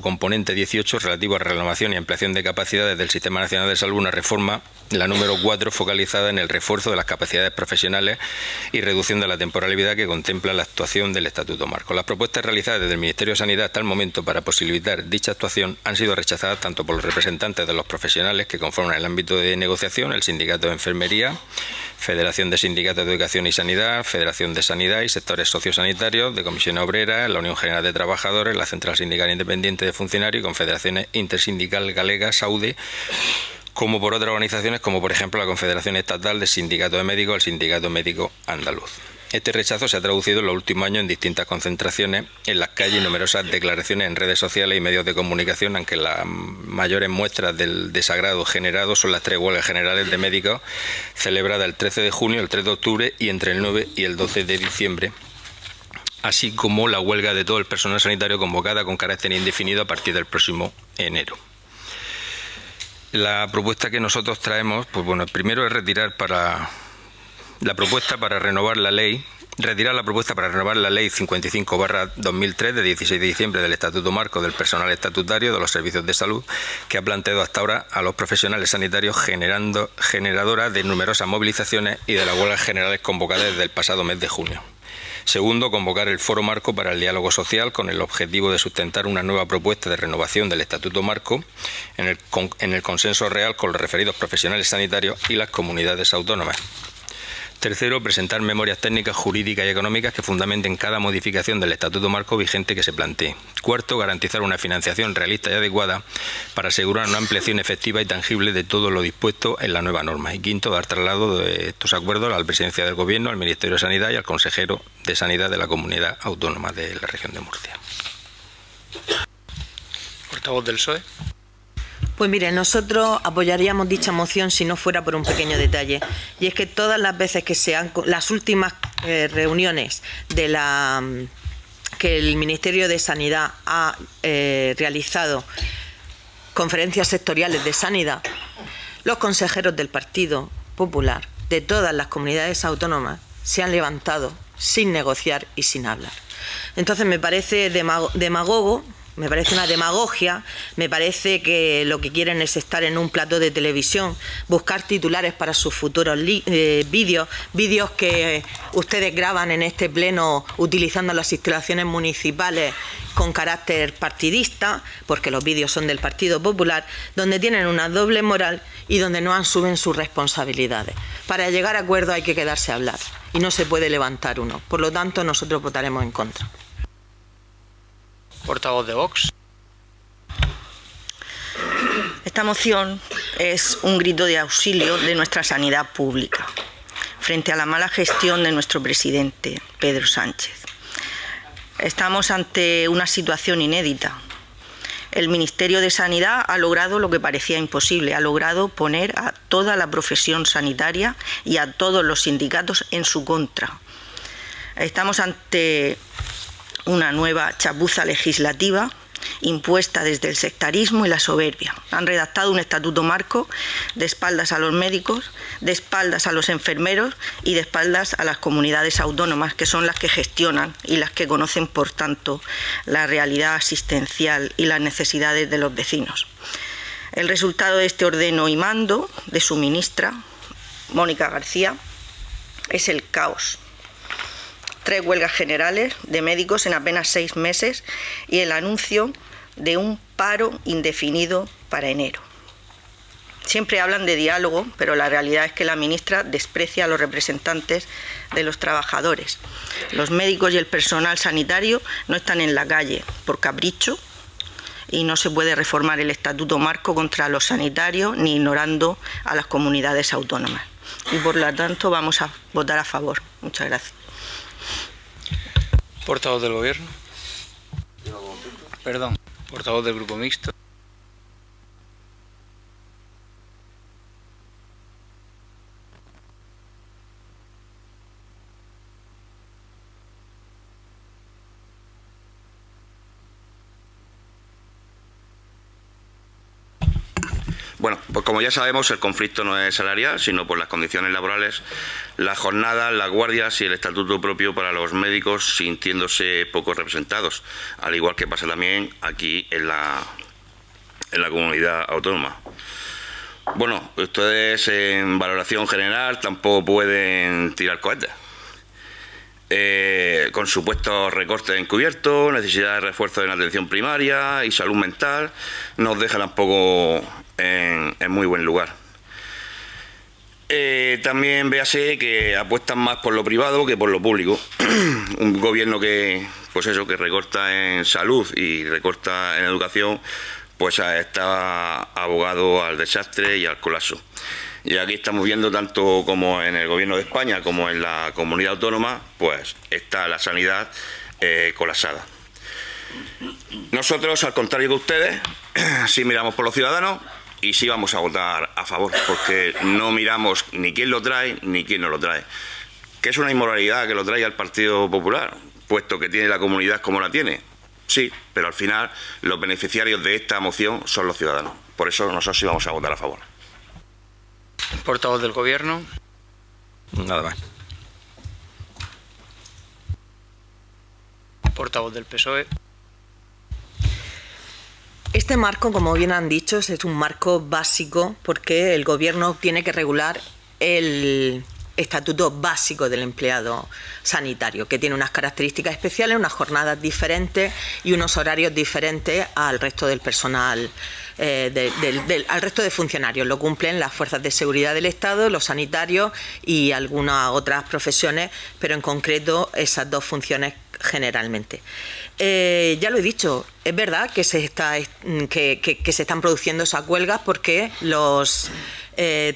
B: componente 18 relativo a renovación y ampliación de capacidades del Sistema Nacional de Salud una reforma, la número 4, focalizada en el refuerzo de las capacidades profesionales y reducción de la temporalidad que contempla la actuación del Estatuto Marco. Las propuestas realizadas desde el Ministerio de Sanidad hasta el momento para posibilitar dicha actuación han sido rechazadas tanto por los representantes de los profesionales que conforman el ámbito de negociación, el Sindicato de Enfermería, Federación de Sindicatos de Educación y Sanidad, Federación de Sanidad y sectores sociosanitarios, de Comisiones Obreras, la Unión General de Trabajadores, la Central Sindical Independiente de Funcionarios y Confederaciones Intersindical Galega, SAUDE, como por otras organizaciones como por ejemplo la Confederación Estatal de Sindicatos de Médicos, el Sindicato Médico Andaluz. Este rechazo se ha traducido en los últimos años en distintas concentraciones en las calles y numerosas declaraciones en redes sociales y medios de comunicación, aunque las mayores muestras del desagrado generado son las 3 huelgas generales de médicos celebradas el 13 de junio, el 3 de octubre y entre el 9 y el 12 de diciembre, así como la huelga de todo el personal sanitario convocada con carácter indefinido a partir del próximo enero. La propuesta que nosotros traemos, pues bueno, primero es retirar la propuesta para renovar la ley 55/2003 de 16 de diciembre del Estatuto Marco del Personal Estatutario de los Servicios de Salud, que ha planteado hasta ahora a los profesionales sanitarios generadora de numerosas movilizaciones y de las huelgas generales convocadas desde el pasado mes de junio. Segundo, convocar el Foro Marco para el diálogo social con el objetivo de sustentar una nueva propuesta de renovación del Estatuto Marco en el consenso real con los referidos profesionales sanitarios y las comunidades autónomas. Tercero, presentar memorias técnicas, jurídicas y económicas que fundamenten cada modificación del Estatuto Marco vigente que se plantee. Cuarto, garantizar una financiación realista y adecuada para asegurar una ampliación efectiva y tangible de todo lo dispuesto en la nueva norma. Y quinto, dar traslado de estos acuerdos a la Presidencia del Gobierno, al Ministerio de Sanidad y al Consejero de Sanidad de la Comunidad Autónoma de la Región de Murcia.
A: Portavoz del PSOE.
C: Pues mire, nosotros apoyaríamos dicha moción si no fuera por un pequeño detalle, y es que todas las veces que las últimas reuniones que el Ministerio de Sanidad ha realizado, conferencias sectoriales de sanidad, los consejeros del Partido Popular de todas las comunidades autónomas se han levantado sin negociar y sin hablar. Entonces me parece demagogo. Me parece una demagogia, me parece que lo que quieren es estar en un plató de televisión, buscar titulares para sus futuros vídeos que ustedes graban en este pleno utilizando las instalaciones municipales con carácter partidista, porque los vídeos son del Partido Popular, donde tienen una doble moral y donde no asumen sus responsabilidades. Para llegar a acuerdos hay que quedarse a hablar y no se puede levantar uno. Por lo tanto, nosotros votaremos en contra.
A: Portavoz de Vox.
D: Esta moción es un grito de auxilio de nuestra sanidad pública frente a la mala gestión de nuestro presidente, Pedro Sánchez. Estamos ante una situación inédita. El Ministerio de Sanidad ha logrado lo que parecía imposible, ha logrado poner a toda la profesión sanitaria y a todos los sindicatos en su contra. Estamos ante una nueva chapuza legislativa impuesta desde el sectarismo y la soberbia. Han redactado un estatuto marco de espaldas a los médicos, de espaldas a los enfermeros y de espaldas a las comunidades autónomas, que son las que gestionan y las que conocen, por tanto, la realidad asistencial y las necesidades de los vecinos. El resultado de este ordeno y mando de su ministra, Mónica García, es el caos. 3 huelgas generales de médicos en apenas 6 meses y el anuncio de un paro indefinido para enero. Siempre hablan de diálogo, pero la realidad es que la ministra desprecia a los representantes de los trabajadores. Los médicos y el personal sanitario no están en la calle por capricho y no se puede reformar el Estatuto Marco contra los sanitarios ni ignorando a las comunidades autónomas. Y por lo tanto vamos a votar a favor. Muchas gracias.
A: Portavoz del Gobierno. Perdón, portavoz del Grupo Mixto.
E: Bueno, pues como ya sabemos, el conflicto no es salarial, sino por las condiciones laborales, las jornadas, las guardias y el estatuto propio para los médicos sintiéndose poco representados, al igual que pasa también aquí en la comunidad autónoma. Bueno, ustedes en valoración general tampoco pueden tirar cohetes. Con supuestos recortes encubiertos, necesidad de refuerzo en atención primaria y salud mental, nos dejan tampoco en muy buen lugar. También véase que apuestan más por lo privado que por lo público. Un gobierno que, pues eso, que recorta en salud y recorta en educación, pues está abogado al desastre y al colapso. Y aquí estamos viendo, tanto como en el Gobierno de España como en la comunidad autónoma, pues está la sanidad colapsada. Nosotros, al contrario que ustedes, sí miramos por los ciudadanos y sí vamos a votar a favor, porque no miramos ni quién lo trae ni quién no lo trae. Que es una inmoralidad que lo traiga el Partido Popular, puesto que tiene la comunidad como la tiene. Sí, pero al final los beneficiarios de esta moción son los ciudadanos. Por eso nosotros sí vamos a votar a favor.
A: Portavoz del Gobierno.
B: Nada más.
A: Portavoz del PSOE.
C: Este marco, como bien han dicho, es un marco básico porque el Gobierno tiene que regular el estatuto básico del empleado sanitario, que tiene unas características especiales, unas jornadas diferentes y unos horarios diferentes al resto del personal, al resto de funcionarios. Lo cumplen las fuerzas de seguridad del Estado, los sanitarios y algunas otras profesiones, pero en concreto esas dos funciones generalmente. Ya lo he dicho, es verdad que se están produciendo esas huelgas porque los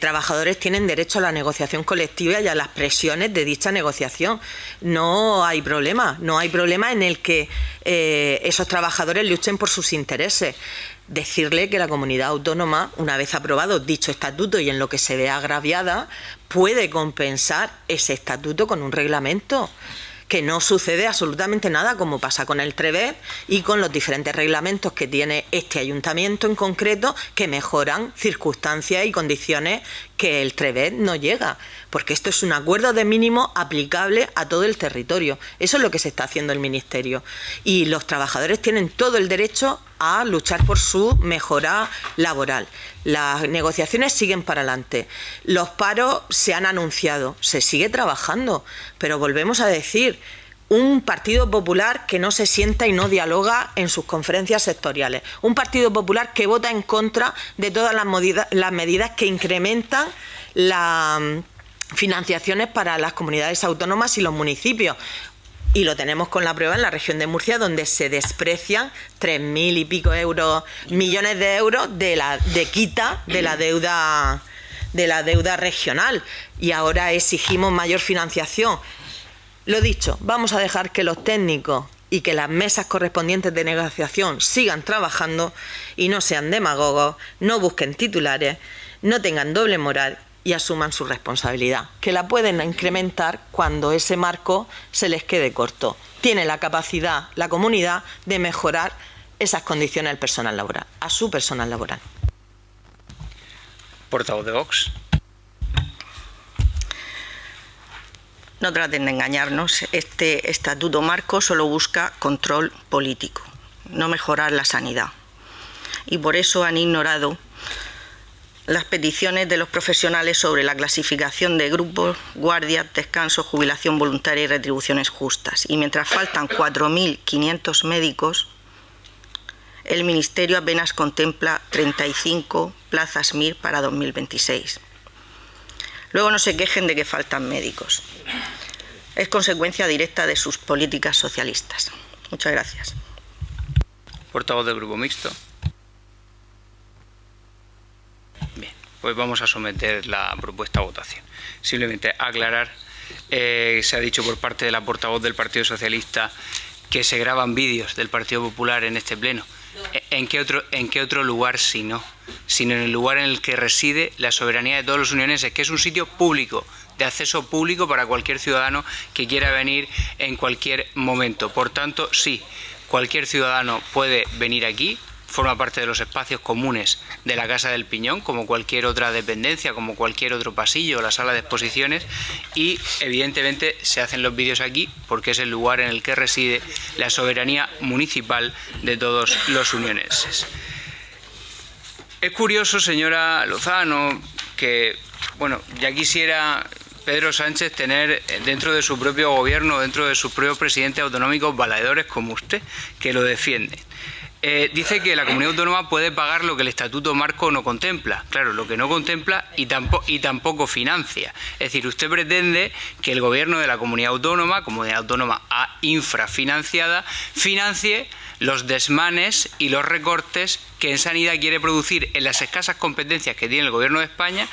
C: trabajadores tienen derecho a la negociación colectiva y a las presiones de dicha negociación. No hay problema en el que esos trabajadores luchen por sus intereses. Decirle que la comunidad autónoma, una vez aprobado dicho estatuto y en lo que se vea agraviada, puede compensar ese estatuto con un reglamento. Que no sucede absolutamente nada, como pasa con el TREVED y con los diferentes reglamentos que tiene este ayuntamiento en concreto, que mejoran circunstancias y condiciones que el TREVED no llega, porque esto es un acuerdo de mínimo aplicable a todo el territorio. Eso es lo que se está haciendo el Ministerio. Y los trabajadores tienen todo el derecho a luchar por su mejora laboral. Las negociaciones siguen para adelante. Los paros se han anunciado, se sigue trabajando, pero volvemos a decir, un Partido Popular que no se sienta y no dialoga en sus conferencias sectoriales. Un Partido Popular que vota en contra de todas las medidas que incrementan las financiaciones para las comunidades autónomas y los municipios. Y lo tenemos con la prueba en la región de Murcia, donde se desprecian 3.000 y pico millones de euros de quita de la deuda regional. Y ahora exigimos mayor financiación. Lo dicho, vamos a dejar que los técnicos y que las mesas correspondientes de negociación sigan trabajando y no sean demagogos, no busquen titulares, no tengan doble moral y asuman su responsabilidad, que la pueden incrementar cuando ese marco se les quede corto. Tiene la capacidad la comunidad de mejorar esas condiciones al personal laboral, a su personal laboral.
A: Portavoz de Vox.
D: No traten de engañarnos, este estatuto marco solo busca control político, no mejorar la sanidad. Y por eso han ignorado las peticiones de los profesionales sobre la clasificación de grupos, guardias, descanso, jubilación voluntaria y retribuciones justas. Y mientras faltan 4.500 médicos, el Ministerio apenas contempla 35 plazas MIR para 2026. Luego no se quejen de que faltan médicos. Es consecuencia directa de sus políticas socialistas. Muchas gracias.
A: Portavoz del Grupo Mixto. Bien, pues vamos a someter la propuesta a votación. Simplemente aclarar, se ha dicho por parte de la portavoz del Partido Socialista que se graban vídeos del Partido Popular en este pleno. ¿En qué otro lugar sino en el lugar en el que reside la soberanía de todos los unioneses, que es un sitio público, de acceso público para cualquier ciudadano que quiera venir en cualquier momento? Por tanto, sí, cualquier ciudadano puede venir aquí forma parte de los espacios comunes de la Casa del Piñón, como cualquier otra dependencia, como cualquier otro pasillo o la sala de exposiciones, y evidentemente se hacen los vídeos aquí porque es el lugar en el que reside la soberanía municipal de todos los unionenses. Es curioso, señora Lozano, que, bueno, ya quisiera Pedro Sánchez tener dentro de su propio gobierno, dentro de sus propios presidentes autonómicos, valedores como usted, que lo defienden. Dice que la comunidad autónoma puede pagar lo que el Estatuto Marco no contempla. Claro, lo que no contempla y tampoco financia. Es decir, usted pretende que el gobierno de la comunidad autónoma infrafinanciada, financie los desmanes y los recortes que en sanidad quiere producir en las escasas competencias que tiene el gobierno de España,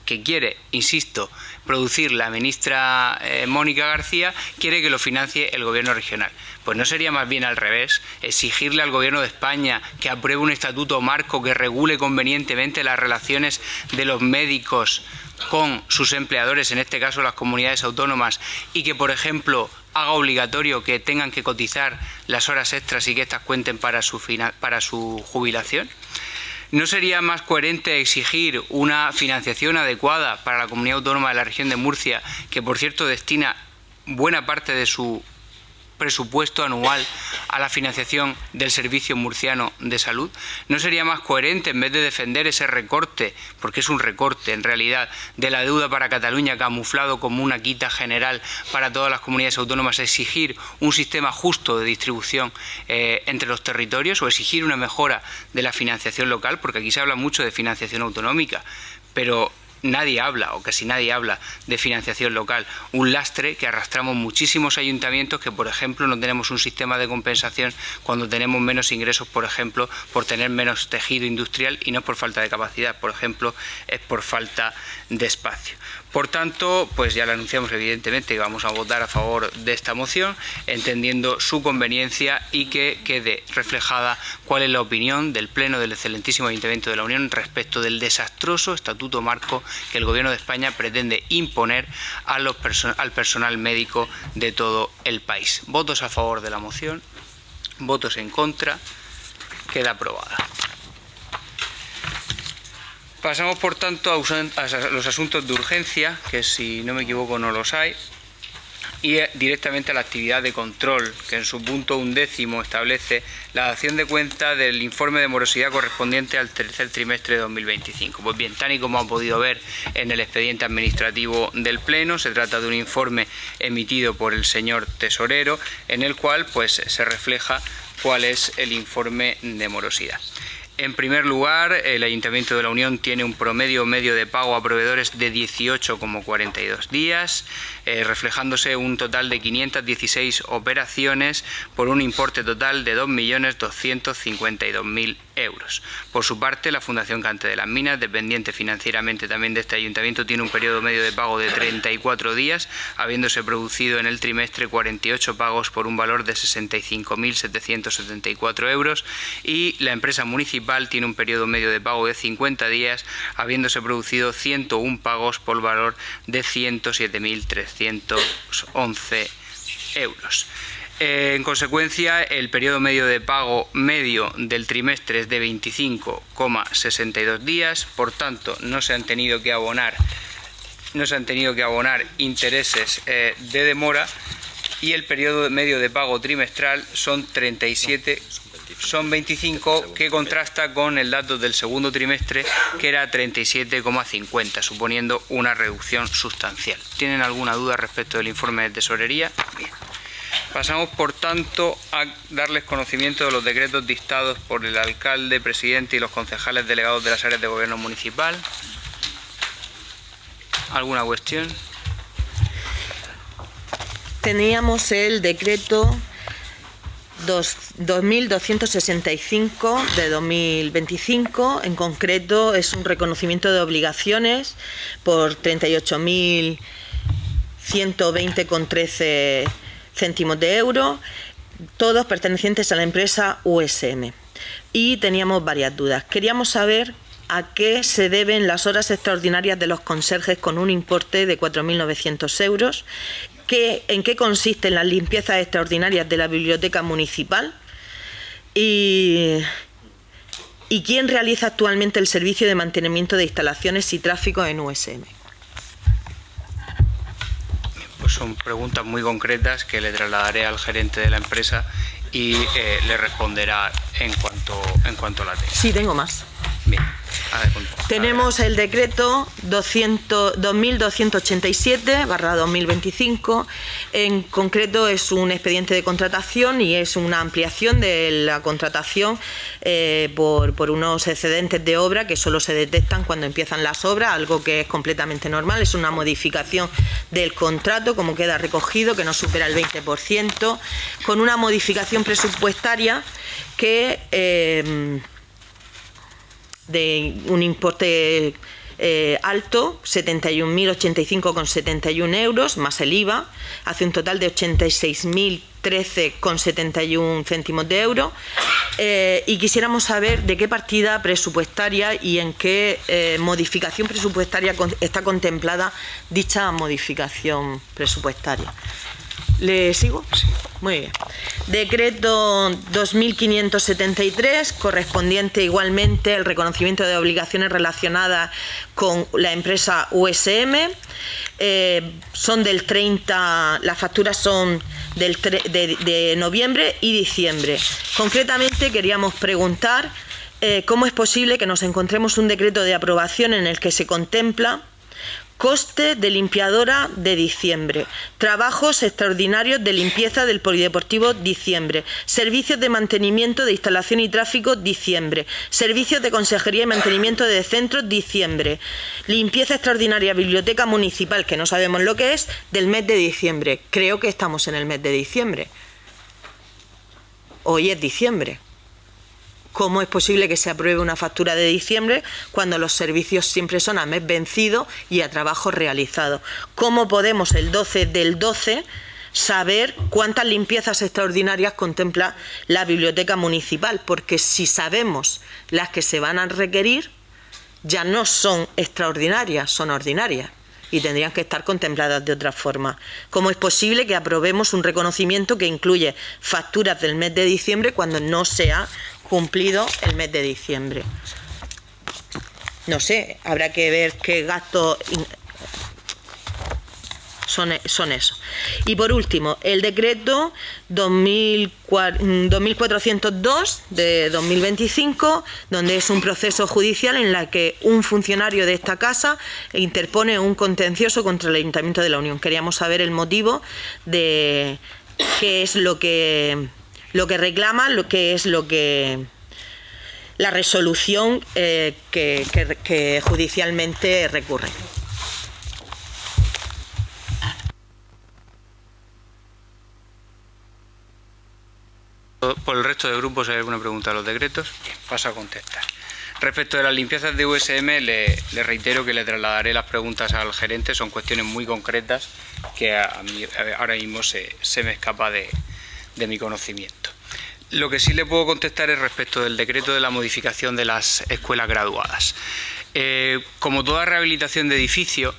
A: que quiere, insisto, producir la ministra Mónica García, quiere que lo financie el gobierno regional. Pues ¿no sería más bien al revés? Exigirle al gobierno de España que apruebe un estatuto marco que regule convenientemente las relaciones de los médicos con sus empleadores, en este caso las comunidades autónomas, y que, por ejemplo, haga obligatorio que tengan que cotizar las horas extras y que éstas cuenten para su jubilación. ¿No sería más coherente exigir una financiación adecuada para la comunidad autónoma de la región de Murcia, que por cierto destina buena parte de su presupuesto anual a la financiación del Servicio Murciano de Salud? ¿No sería más coherente, en vez de defender ese recorte, porque es un recorte en realidad, de la deuda para Cataluña camuflado como una quita general para todas las comunidades autónomas, exigir un sistema justo de distribución entre los territorios, o exigir una mejora de la financiación local? Porque aquí se habla mucho de financiación autonómica, pero nadie habla, o casi nadie habla, de financiación local. Un lastre que arrastramos muchísimos ayuntamientos que, por ejemplo, no tenemos un sistema de compensación cuando tenemos menos ingresos, por ejemplo, por tener menos tejido industrial, y no es por falta de capacidad, por ejemplo, es por falta de espacio. Por tanto, pues ya le anunciamos evidentemente que vamos a votar a favor de esta moción, entendiendo su conveniencia y que quede reflejada cuál es la opinión del Pleno del excelentísimo Ayuntamiento de la Unión respecto del desastroso estatuto marco que el Gobierno de España pretende imponer al personal médico de todo el país. Votos a favor de la moción, votos en contra, queda aprobada. Pasamos, por tanto, a los asuntos de urgencia, que si no me equivoco no los hay, y directamente a la actividad de control, que en su punto 11 establece la dación de cuenta del informe de morosidad correspondiente al tercer trimestre de 2025. Pues bien, tal y como han podido ver en el expediente administrativo del Pleno, se trata de un informe emitido por el señor tesorero, en el cual pues se refleja cuál es el informe de morosidad. En primer lugar, el Ayuntamiento de la Unión tiene un promedio medio de pago a proveedores de 18,42 días, reflejándose un total de 516 operaciones por un importe total de 2.252.000 euros. Por su parte, la Fundación Cante de las Minas, dependiente financieramente también de este ayuntamiento, tiene un periodo medio de pago de 34 días, habiéndose producido en el trimestre 48 pagos por un valor de 65.774 euros, y la empresa municipal tiene un periodo medio de pago de 50 días, habiéndose producido 101 pagos por valor de 107.311 euros. En consecuencia, el periodo medio de pago medio del trimestre es de 25,62 días, por tanto no se han tenido que abonar intereses de demora, y el periodo medio de pago trimestral son 25, que contrasta con el dato del segundo trimestre, que era 37,50, suponiendo una reducción sustancial. ¿Tienen alguna duda respecto del informe de tesorería? Bien. Pasamos, por tanto, a darles conocimiento de los decretos dictados por el alcalde, presidente y los concejales delegados de las áreas de gobierno municipal. ¿Alguna cuestión?
C: Teníamos el decreto 2265 de 2025, en concreto es un reconocimiento de obligaciones por 38.120,13 céntimos de euro, todos pertenecientes a la empresa USM. Y teníamos varias dudas. Queríamos saber a qué se deben las horas extraordinarias de los conserjes con un importe de 4.900 euros, en qué consisten las limpiezas extraordinarias de la biblioteca municipal y ¿Y quién realiza actualmente el servicio de mantenimiento de instalaciones y tráfico en USM?
A: Pues son preguntas muy concretas que le trasladaré al gerente de la empresa y le responderá en cuanto la tenga.
C: Sí, tengo más.
A: Bien.
C: Tenemos el decreto 2287/2025. En concreto es un expediente de contratación y es una ampliación de la contratación por unos excedentes de obra que solo se detectan cuando empiezan las obras, algo que es completamente normal. Es una modificación del contrato, como queda recogido, que no supera el 20%, con una modificación presupuestaria que de un importe alto, 71.085,71 euros, más el IVA, hace un total de 86.013,71 céntimos de euro. Y quisiéramos saber de qué partida presupuestaria y en qué modificación presupuestaria está contemplada dicha modificación presupuestaria. ¿Le sigo?
A: Sí.
C: Muy bien. Decreto 2573, correspondiente igualmente al reconocimiento de obligaciones relacionadas con la empresa USM. Son del 30, las facturas son de noviembre y diciembre. Concretamente queríamos preguntar cómo es posible que nos encontremos un decreto de aprobación en el que se contempla coste de limpiadora de diciembre, trabajos extraordinarios de limpieza del polideportivo diciembre, servicios de mantenimiento de instalación y tráfico diciembre, servicios de consejería y mantenimiento de centros diciembre, limpieza extraordinaria biblioteca municipal, que no sabemos lo que es, del mes de diciembre. Creo que estamos en el mes de diciembre. Hoy es diciembre. ¿Cómo es posible que se apruebe una factura de diciembre cuando los servicios siempre son a mes vencido y a trabajo realizado? ¿Cómo podemos el 12 del 12 saber cuántas limpiezas extraordinarias contempla la biblioteca municipal? Porque si sabemos las que se van a requerir, ya no son extraordinarias, son ordinarias y tendrían que estar contempladas de otra forma. ¿Cómo es posible que aprobemos un reconocimiento que incluye facturas del mes de diciembre cuando no se ha cumplido el mes de diciembre? No sé, habrá que ver qué gastos son eso. Y por último, el decreto 2402 de 2025, donde es un proceso judicial en la que un funcionario de esta casa interpone un contencioso contra el Ayuntamiento de la Unión. Queríamos saber el motivo de qué es lo que reclama, qué es lo que la resolución que judicialmente recurre.
A: Por el resto de grupos, ¿hay alguna pregunta a los decretos? Bien, paso a contestar. Respecto de las limpiezas de USM, le reitero que le trasladaré las preguntas al gerente. Son cuestiones muy concretas que a mí ahora mismo se me escapa de mi conocimiento. Lo que sí le puedo contestar es respecto del decreto de la modificación de las escuelas graduadas. Como toda rehabilitación de edificio,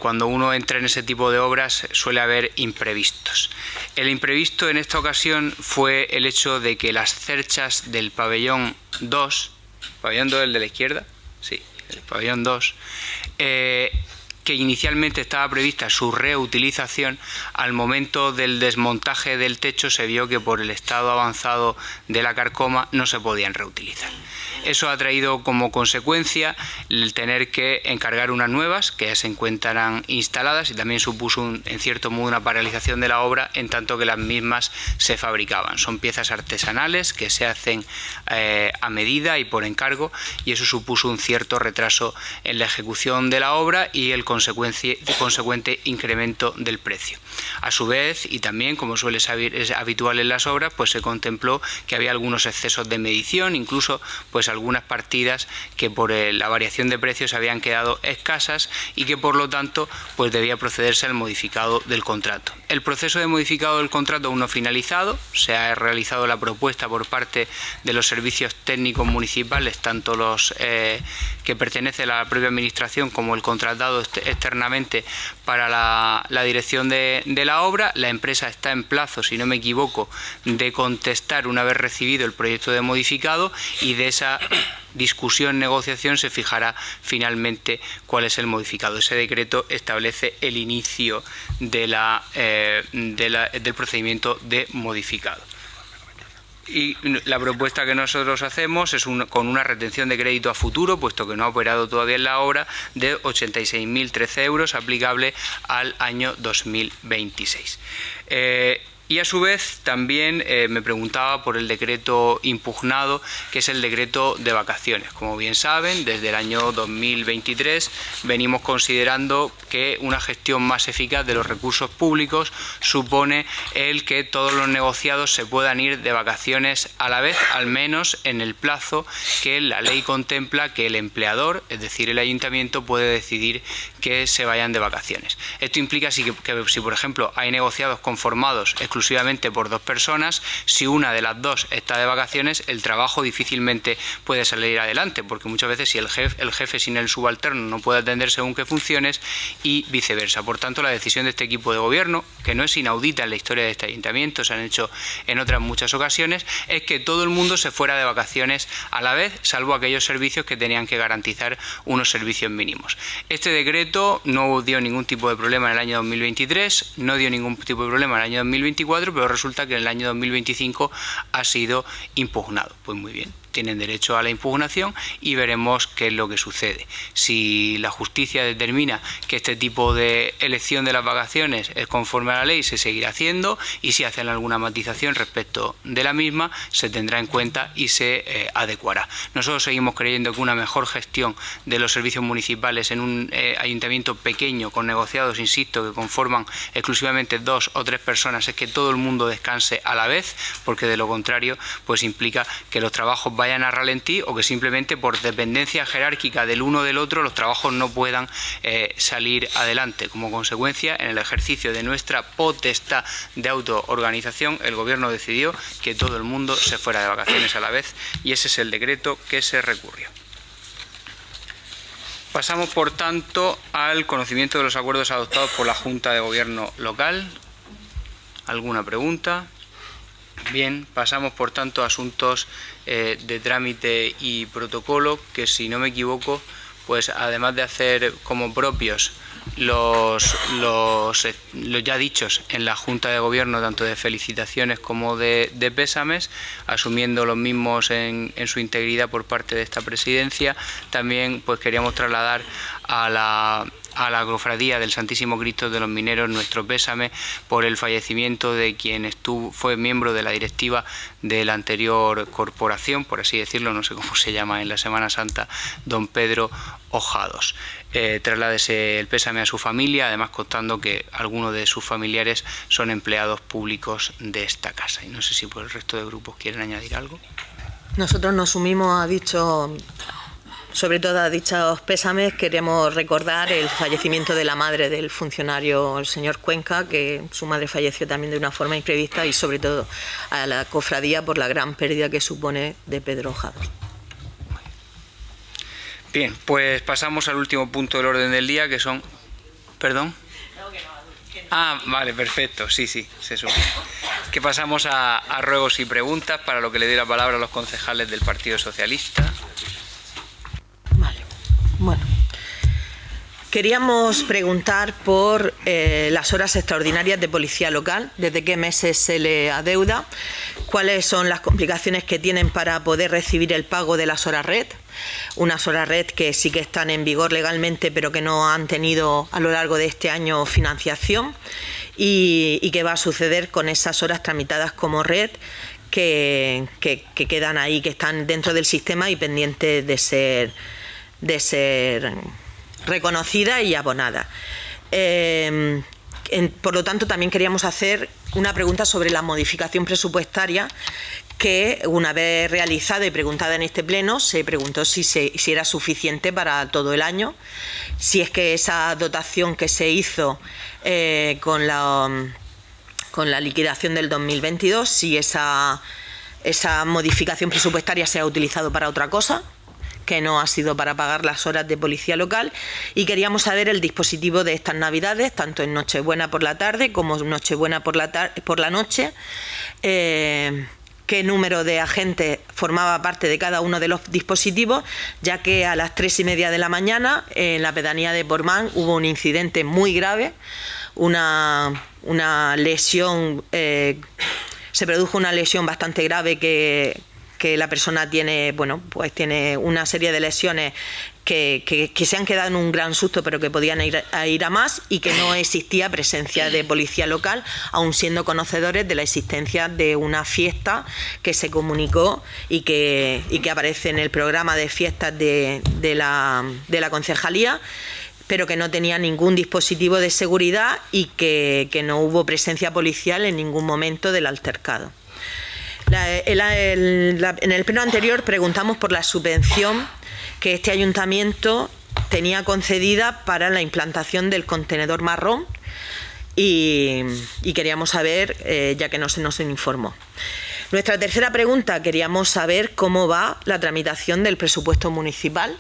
A: cuando uno entra en ese tipo de obras suele haber imprevistos. El imprevisto en esta ocasión fue el hecho de que las cerchas del pabellón 2, ¿pabellón 2 el de la izquierda? Sí, el pabellón 2, que inicialmente estaba prevista su reutilización, al momento del desmontaje del techo se vio que por el estado avanzado de la carcoma no se podían reutilizar. Eso ha traído como consecuencia el tener que encargar unas nuevas que ya se encuentran instaladas y también supuso en cierto modo una paralización de la obra en tanto que las mismas se fabricaban. Son piezas artesanales que se hacen a medida y por encargo y eso supuso un cierto retraso en la ejecución de la obra y el consecuente incremento del precio. A su vez, y también como suele ser habitual en las obras, pues se contempló que había algunos excesos de medición, incluso pues algunas partidas que por la variación de precios habían quedado escasas y que por lo tanto pues debía procederse al modificado del contrato. El proceso de modificado del contrato aún no finalizado, se ha realizado la propuesta por parte de los servicios técnicos municipales, tanto los que pertenecen a la propia administración como el contratado externamente para la dirección de la obra. La empresa está en plazo, si no me equivoco, de contestar una vez recibido el proyecto de modificado y de esa discusión, negociación, se fijará finalmente cuál es el modificado. Ese decreto establece el inicio del procedimiento de modificado. Y la propuesta que nosotros hacemos es con una retención de crédito a futuro, puesto que no ha operado todavía en la obra, de 86.013 euros, aplicable al año 2026. Y a su vez también me preguntaba por el decreto impugnado, que es el decreto de vacaciones. Como bien saben, desde el año 2023 venimos considerando que una gestión más eficaz de los recursos públicos supone el que todos los negociados se puedan ir de vacaciones a la vez, al menos en el plazo que la ley contempla que el empleador, es decir, el ayuntamiento, puede decidir que se vayan de vacaciones. Esto implica que si, por ejemplo, hay negociados conformados exclusivamente por dos personas, si una de las dos está de vacaciones, el trabajo difícilmente puede salir adelante, porque muchas veces si el jefe sin el subalterno no puede atender según qué funciones, y viceversa. Por tanto, la decisión de este equipo de gobierno, que no es inaudita en la historia de este ayuntamiento, se han hecho en otras muchas ocasiones, es que todo el mundo se fuera de vacaciones a la vez, salvo aquellos servicios que tenían que garantizar unos servicios mínimos. Este decreto no dio ningún tipo de problema en el año 2023, no dio ningún tipo de problema en el año 2024, pero resulta que en el año 2025 ha sido impugnado. Pues muy bien, tienen derecho a la impugnación y veremos qué es lo que sucede. Si la justicia determina que este tipo de elección de las vacaciones es conforme a la ley, se seguirá haciendo, y si hacen alguna matización respecto de la misma, se tendrá en cuenta y se adecuará. Nosotros seguimos creyendo que una mejor gestión de los servicios municipales en un ayuntamiento pequeño, con negociados, insisto, que conforman exclusivamente 2 o 3 personas, es que todo el mundo descanse a la vez, porque de lo contrario pues implica que los trabajos vayan a ralentí, o que simplemente por dependencia jerárquica del uno del otro los trabajos no puedan salir adelante. Como consecuencia, en el ejercicio de nuestra potestad de autoorganización, el Gobierno decidió que todo el mundo se fuera de vacaciones a la vez, y ese es el decreto que se recurrió. Pasamos, por tanto, al conocimiento de los acuerdos adoptados por la Junta de Gobierno local. ¿Alguna pregunta? Bien, pasamos por tanto a asuntos de trámite y protocolo, que si no me equivoco, pues además de hacer como propios los ya dichos en la Junta de Gobierno, tanto de felicitaciones como de pésames, asumiendo los mismos en su integridad por parte de esta presidencia, también pues queríamos trasladar a la Cofradía del Santísimo Cristo de los Mineros nuestro pésame por el fallecimiento de quien fue miembro de la directiva de la anterior corporación, por así decirlo, no sé cómo se llama en la Semana Santa, don Pedro Ojados. Trasládese el pésame a su familia, además constando que algunos de sus familiares son empleados públicos de esta casa. Y no sé si por el resto de grupos quieren añadir algo.
C: Nosotros nos sumimos a sobre todo a dichos pésames. Queremos recordar el fallecimiento de la madre del funcionario, el señor Cuenca, que su madre falleció también de una forma imprevista, y sobre todo a la cofradía por la gran pérdida que supone de Pedro Ojados.
A: Bien, pues pasamos al último punto del orden del día, que son... ¿Perdón? Ah, vale, perfecto, sí, se supone. Que pasamos a ruegos y preguntas, para lo que le doy la palabra a los concejales del Partido Socialista.
C: Vale, bueno. Queríamos preguntar por las horas extraordinarias de policía local, desde qué meses se le adeuda, cuáles son las complicaciones que tienen para poder recibir el pago de las horas red, unas horas red que sí que están en vigor legalmente, pero que no han tenido a lo largo de este año financiación, y qué va a suceder con esas horas tramitadas como red que quedan ahí, que están dentro del sistema y pendientes de ser reconocida y abonada. Por lo tanto, también queríamos hacer una pregunta sobre la modificación presupuestaria, que una vez realizada y preguntada en este pleno, se preguntó si era suficiente para todo el año, si es que esa dotación que se hizo con la liquidación del 2022, si esa modificación presupuestaria se ha utilizado para otra cosa, que no ha sido para pagar las horas de policía local, y queríamos saber el dispositivo de estas Navidades, tanto en Nochebuena por la tarde como Nochebuena por la noche, qué qué número de agentes formaba parte de cada uno de los dispositivos, ya que a las 3:30 de la mañana en la pedanía de Portmán hubo un incidente muy grave, una lesión, se produjo una lesión bastante grave que la persona tiene, bueno, pues tiene una serie de lesiones que se han quedado en un gran susto, pero que podían ir a más, y que no existía presencia de policía local, aun siendo conocedores de la existencia de una fiesta que se comunicó y que aparece en el programa de fiestas de la concejalía, pero que no tenía ningún dispositivo de seguridad y que no hubo presencia policial en ningún momento del altercado. En el pleno anterior preguntamos por la subvención que este ayuntamiento tenía concedida para la implantación del contenedor marrón y queríamos saber, ya que no se nos informó. Nuestra tercera pregunta, queríamos saber cómo va la tramitación del presupuesto municipal.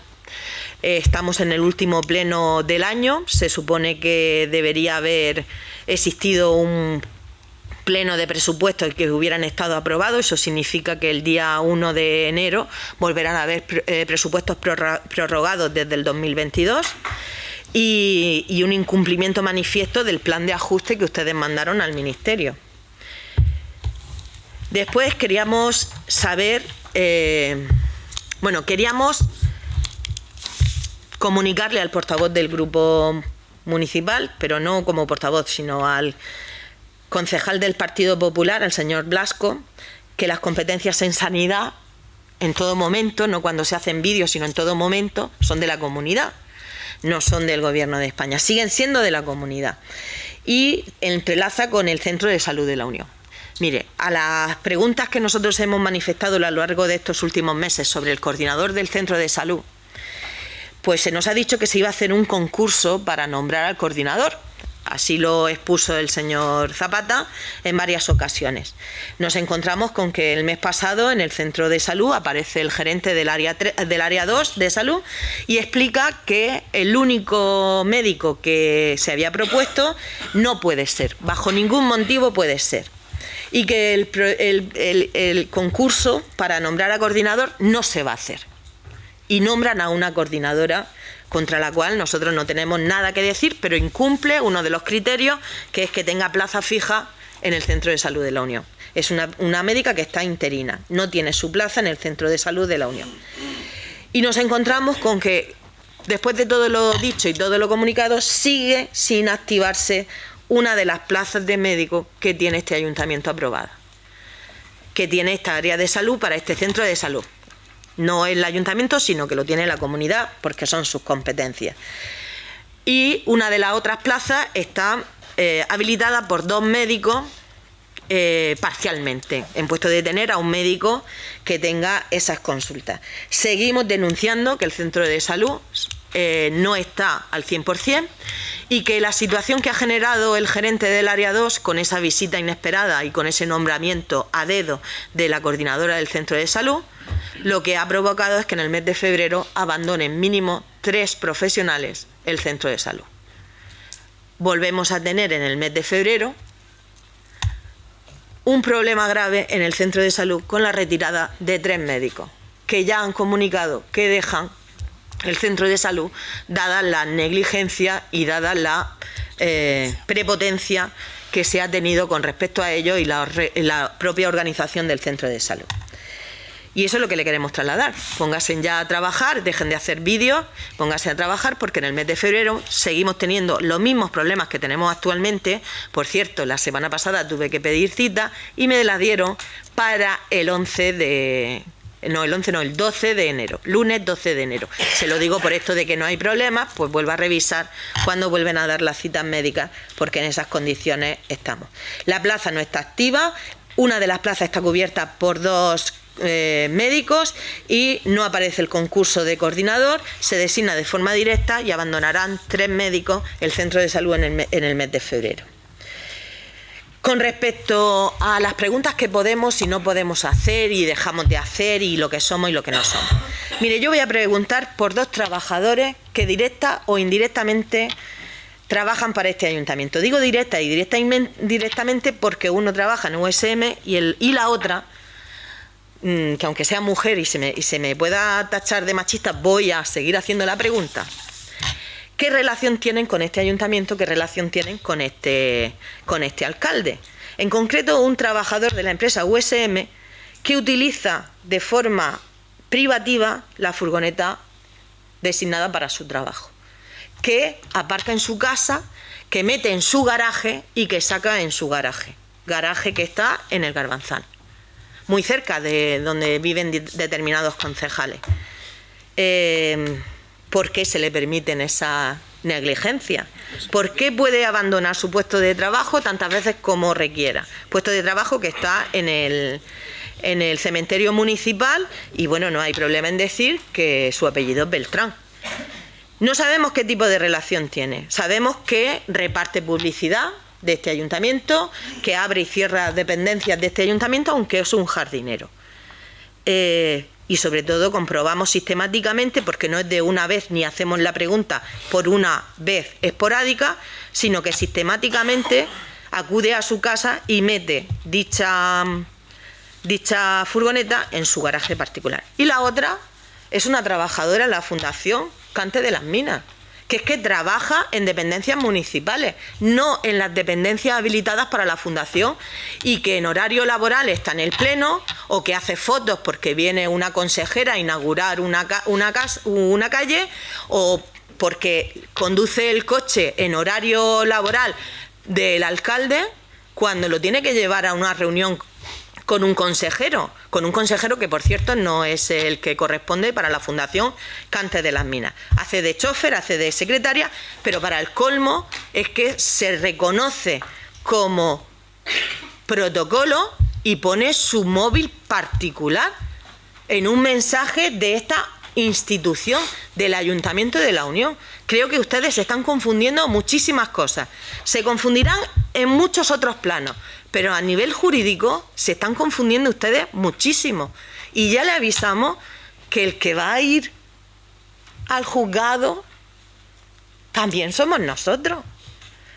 C: Estamos en el último pleno del año, se supone que debería haber existido un pleno de presupuestos y que hubieran estado aprobados. Eso significa que el día 1 de enero volverán a haber presupuestos prorrogados desde el 2022 y un incumplimiento manifiesto del plan de ajuste que ustedes mandaron al Ministerio. Después queríamos saber, queríamos comunicarle al portavoz del grupo municipal, pero no como portavoz, sino al concejal del Partido Popular, al señor Blasco, que las competencias en sanidad, en todo momento, no cuando se hacen vídeos, sino en todo momento, son de la comunidad, no son del Gobierno de España, siguen siendo de la comunidad. Y entrelaza con el Centro de Salud de la Unión. Mire, a las preguntas que nosotros hemos manifestado a lo largo de estos últimos meses sobre el coordinador del Centro de Salud, pues se nos ha dicho que se iba a hacer un concurso para nombrar al coordinador. Así lo expuso el señor Zapata en varias ocasiones. Nos encontramos con que el mes pasado en el centro de salud aparece el gerente del área 2 de salud y explica que el único médico que se había propuesto no puede ser, bajo ningún motivo puede ser. Y que el concurso para nombrar a coordinador no se va a hacer. Y nombran a una coordinadora contra la cual nosotros no tenemos nada que decir, pero incumple uno de los criterios, que es que tenga plaza fija en el Centro de Salud de la Unión. Es una médica que está interina, no tiene su plaza en el Centro de Salud de la Unión. Y nos encontramos con que, después de todo lo dicho y todo lo comunicado, sigue sin activarse una de las plazas de médico que tiene este ayuntamiento aprobada, que tiene esta área de salud para este centro de salud. No el ayuntamiento, sino que lo tiene la comunidad, porque son sus competencias. Y una de las otras plazas está habilitada por 2 médicos parcialmente, en puesto de tener a un médico que tenga esas consultas. Seguimos denunciando que el centro de salud no está al 100% y que la situación que ha generado el gerente del área 2 con esa visita inesperada y con ese nombramiento a dedo de la coordinadora del centro de salud, lo que ha provocado es que en el mes de febrero abandonen mínimo 3 profesionales el centro de salud. Volvemos a tener en el mes de febrero un problema grave en el centro de salud con la retirada de 3 médicos que ya han comunicado que dejan el centro de salud, dada la negligencia y dada la prepotencia que se ha tenido con respecto a ello y la propia organización del centro de salud. Y eso es lo que le queremos trasladar. Pónganse ya a trabajar, dejen de hacer vídeos, pónganse a trabajar, porque en el mes de febrero seguimos teniendo los mismos problemas que tenemos actualmente. Por cierto, la semana pasada tuve que pedir cita y me la dieron para el 12 de enero, lunes 12 de enero. Se lo digo por esto de que no hay problemas, pues vuelvo a revisar cuándo vuelven a dar las citas médicas, porque en esas condiciones estamos. La plaza no está activa, una de las plazas está cubierta por 2 médicos y no aparece el concurso de coordinador, se designa de forma directa y abandonarán 3 médicos el centro de salud en el mes de febrero. Con respecto a las preguntas que podemos y no podemos hacer y dejamos de hacer y lo que somos y lo que no somos. Mire, yo voy a preguntar por 2 trabajadores que directa o indirectamente trabajan para este ayuntamiento. Digo directa y directamente porque uno trabaja en USM y la otra que aunque sea mujer y se me pueda tachar de machista, voy a seguir haciendo la pregunta. ¿Qué relación tienen con este ayuntamiento? ¿Qué relación tienen con este alcalde? En concreto, un trabajador de la empresa USM que utiliza de forma privativa la furgoneta designada para su trabajo, que aparca en su casa, que mete en su garaje y que saca en su garaje que está en el Garbanzal, muy cerca de donde viven determinados concejales. ¿Por qué se le permiten esa negligencia? ¿Por qué puede abandonar su puesto de trabajo tantas veces como requiera? Puesto de trabajo que está en el cementerio municipal y bueno, no hay problema en decir que su apellido es Beltrán. No sabemos qué tipo de relación tiene. Sabemos que reparte publicidad de este ayuntamiento, que abre y cierra dependencias de este ayuntamiento, aunque es un jardinero. Y sobre todo comprobamos sistemáticamente, porque no es de una vez ni hacemos la pregunta por una vez esporádica, sino que sistemáticamente acude a su casa y mete dicha furgoneta en su garaje particular. Y la otra es una trabajadora en la Fundación Cante de las Minas, que es que trabaja en dependencias municipales, no en las dependencias habilitadas para la fundación, y que en horario laboral está en el pleno, o que hace fotos porque viene una consejera a inaugurar una calle, o porque conduce el coche en horario laboral del alcalde cuando lo tiene que llevar a una reunión con un consejero que, por cierto, no es el que corresponde para la Fundación Cante de las Minas. Hace de chofer, hace de secretaria, pero para el colmo es que se reconoce como protocolo y pone su móvil particular en un mensaje de esta institución, del Ayuntamiento de la Unión. Creo que ustedes se están confundiendo muchísimas cosas. Se confundirán en muchos otros planos, pero a nivel jurídico se están confundiendo ustedes muchísimo. Y ya le avisamos que el que va a ir al juzgado también somos nosotros.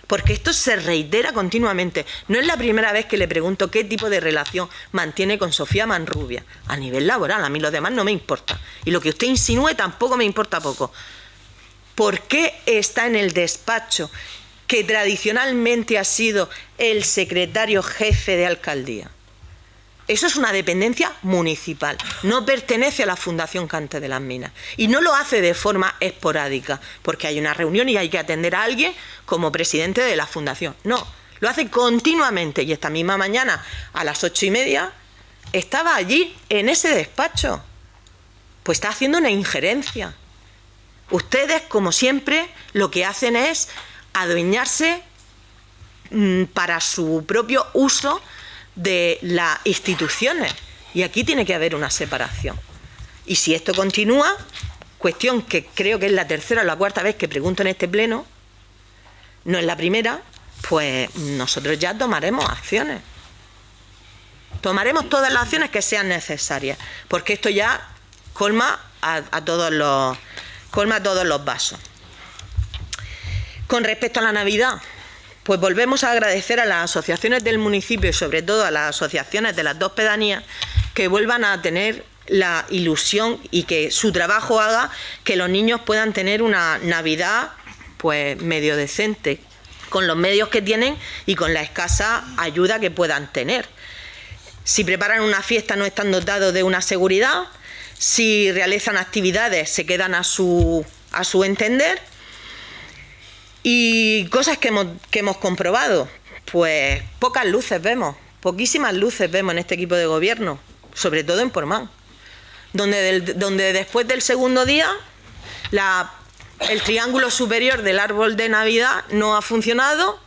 C: Porque esto se reitera continuamente. No es la primera vez que le pregunto qué tipo de relación mantiene con Sofía Manrubia. A nivel laboral, a mí lo demás no me importa. Y lo que usted insinúe tampoco me importa poco. ¿Por qué está en el despacho que tradicionalmente ha sido el secretario jefe de alcaldía? Eso es una dependencia municipal, no pertenece a la Fundación Cante de las Minas y no lo hace de forma esporádica porque hay una reunión y hay que atender a alguien como presidente de la fundación. No, lo hace continuamente y esta misma mañana a las 8:30 estaba allí en ese despacho. Pues está haciendo una injerencia. Ustedes, como siempre, lo que hacen es adueñarse para su propio uso de las instituciones, y aquí tiene que haber una separación. Y si esto continúa, cuestión que creo que es la tercera o la cuarta vez que pregunto en este pleno, no es la primera, pues nosotros ya tomaremos acciones. Tomaremos todas las acciones que sean necesarias, porque esto ya colma a todos los vasos. Con respecto a la Navidad, pues volvemos a agradecer a las asociaciones del municipio y sobre todo a las asociaciones de las dos pedanías que vuelvan a tener la ilusión y que su trabajo haga que los niños puedan tener una Navidad pues medio decente, con los medios que tienen y con la escasa ayuda que puedan tener. Si preparan una fiesta no están dotados de una seguridad, si realizan actividades se quedan a su entender. Y cosas que hemos comprobado, pues pocas luces vemos, poquísimas luces vemos en este equipo de gobierno, sobre todo en Portmán, donde después del segundo día el triángulo superior del árbol de Navidad no ha funcionado,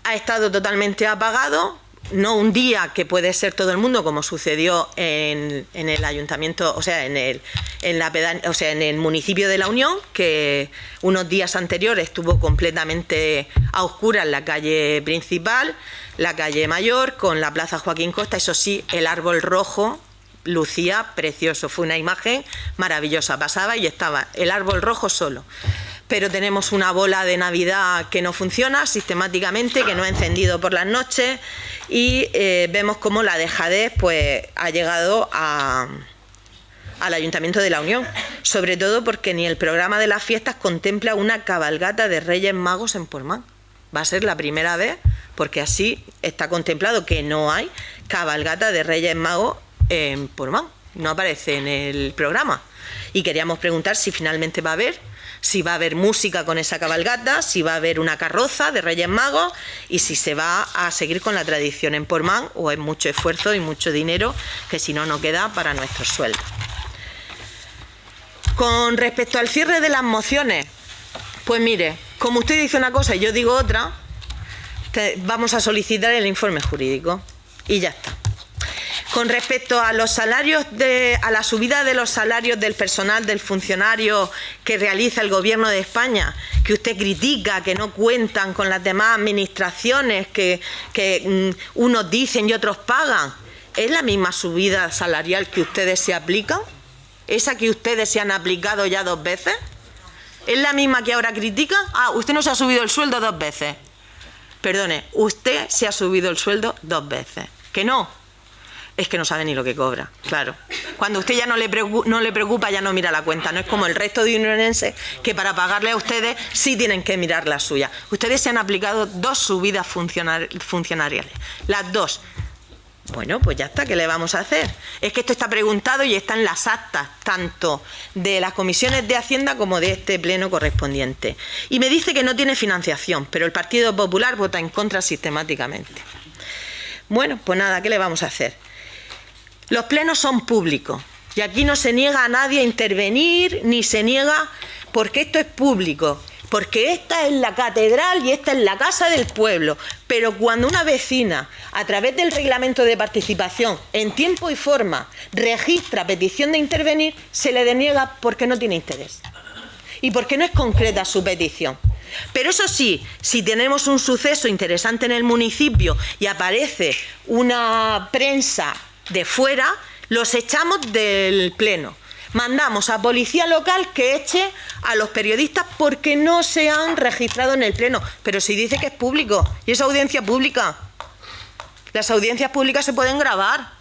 C: ha estado totalmente apagado, no un día que puede ser todo el mundo como sucedió en el ayuntamiento, o sea, en el municipio de La Unión, que unos días anteriores estuvo completamente a oscuras la calle principal, la calle Mayor, con la plaza Joaquín Costa. Eso sí, el árbol rojo lucía precioso, fue una imagen maravillosa, pasaba y estaba el árbol rojo solo. pero tenemos una bola de Navidad que no funciona sistemáticamente, que no ha encendido por las noches, y vemos cómo la dejadez pues ha llegado al Ayuntamiento de La Unión, sobre todo porque ni el programa de las fiestas contempla una cabalgata de Reyes Magos en Portmán. Va a ser la primera vez, porque así está contemplado que no hay cabalgata de Reyes Magos en Portmán, no aparece en el programa. Y queríamos preguntar si finalmente va a haber, si va a haber música con esa cabalgata, si va a haber una carroza de Reyes Magos y si se va a seguir con la tradición en Portmán, o es mucho esfuerzo y mucho dinero que si no, no queda para nuestros sueldos. Con respecto al cierre de las mociones, pues mire, como usted dice una cosa y yo digo otra, vamos a solicitar el informe jurídico y ya está. Con respecto a los salarios, a la subida de los salarios del personal, del funcionario que realiza el Gobierno de España, que usted critica, que no cuentan con las demás administraciones, que unos dicen y otros pagan, ¿es la misma subida salarial que ustedes se aplican? ¿Esa que ustedes se han aplicado ya 2 veces? ¿Es la misma que ahora critican? Ah, usted no se ha subido el sueldo 2 veces. Perdone, usted se ha subido el sueldo 2 veces. ¿Que no? Es que no sabe ni lo que cobra, claro. Cuando usted ya no le preocupa, ya no mira la cuenta. No es como el resto de unionenses que para pagarle a ustedes sí tienen que mirar la suya. Ustedes se han aplicado 2 subidas funcionariales. Las 2. Bueno, pues ya está, ¿qué le vamos a hacer? Es que esto está preguntado y está en las actas, tanto de las comisiones de Hacienda como de este pleno correspondiente. Y me dice que no tiene financiación, pero el Partido Popular vota en contra sistemáticamente. Bueno, pues nada, ¿qué le vamos a hacer? Los plenos son públicos y aquí no se niega a nadie a intervenir, ni se niega, porque esto es público, porque esta es la catedral y esta es la casa del pueblo. Pero cuando una vecina, a través del reglamento de participación, en tiempo y forma, registra petición de intervenir, se le deniega porque no tiene interés y porque no es concreta su petición. Pero eso sí, si tenemos un suceso interesante en el municipio y aparece una prensa de fuera, los echamos del pleno. Mandamos a policía local que eche a los periodistas porque no se han registrado en el pleno. Pero si dice que es público y es audiencia pública, las audiencias públicas se pueden grabar,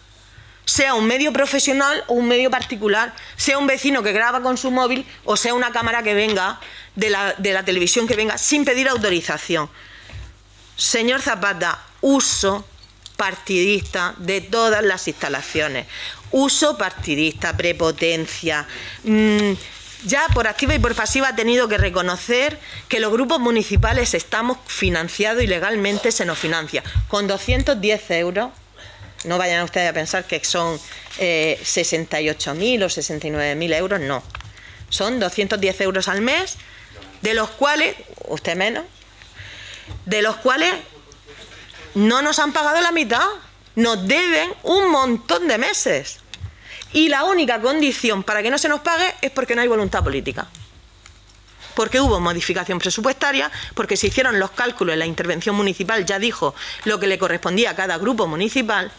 C: sea un medio profesional o un medio particular, sea un vecino que graba con su móvil o sea una cámara que venga de la televisión que venga sin pedir autorización. Señor Zapata, uso partidista de todas las instalaciones, uso partidista, prepotencia. Ya por activa y por pasiva ha tenido que reconocer que los grupos municipales estamos financiados y legalmente se nos financia con 210 euros. No vayan ustedes a pensar que son 68.000 o 69.000 euros, no. Son 210 euros al mes, de los cuales, usted menos, de los cuales no nos han pagado la mitad, nos deben un montón de meses. Y la única condición para que no se nos pague es porque no hay voluntad política. Porque hubo modificación presupuestaria, porque se hicieron los cálculos en la intervención municipal, ya dijo lo que le correspondía a cada grupo municipal,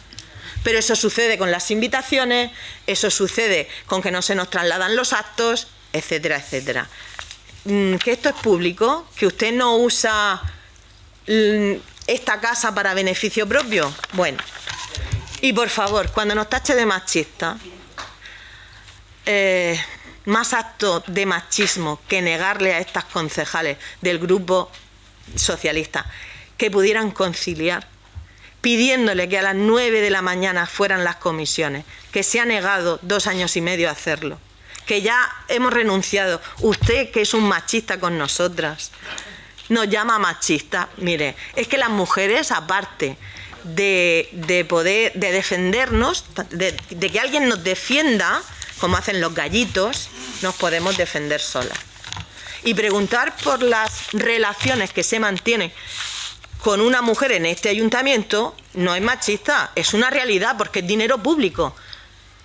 C: pero eso sucede con las invitaciones, eso sucede con que no se nos trasladan los actos, etcétera, etcétera. Que esto es público, que usted no usa esta casa para beneficio propio. Bueno, y por favor, cuando nos tache de machista, más acto de machismo que negarle a estas concejales del grupo socialista que pudieran conciliar, pidiéndole que a las 9 de la mañana fueran las comisiones, que se ha negado 2 años y medio a hacerlo, que ya hemos renunciado. Usted, que es un machista con nosotras, nos llama machistas. Mire, es que las mujeres, aparte de poder, de defendernos, de que alguien nos defienda, como hacen los gallitos, nos podemos defender solas. Y preguntar por las relaciones que se mantienen con una mujer en este ayuntamiento no es machista, es una realidad, porque es dinero público,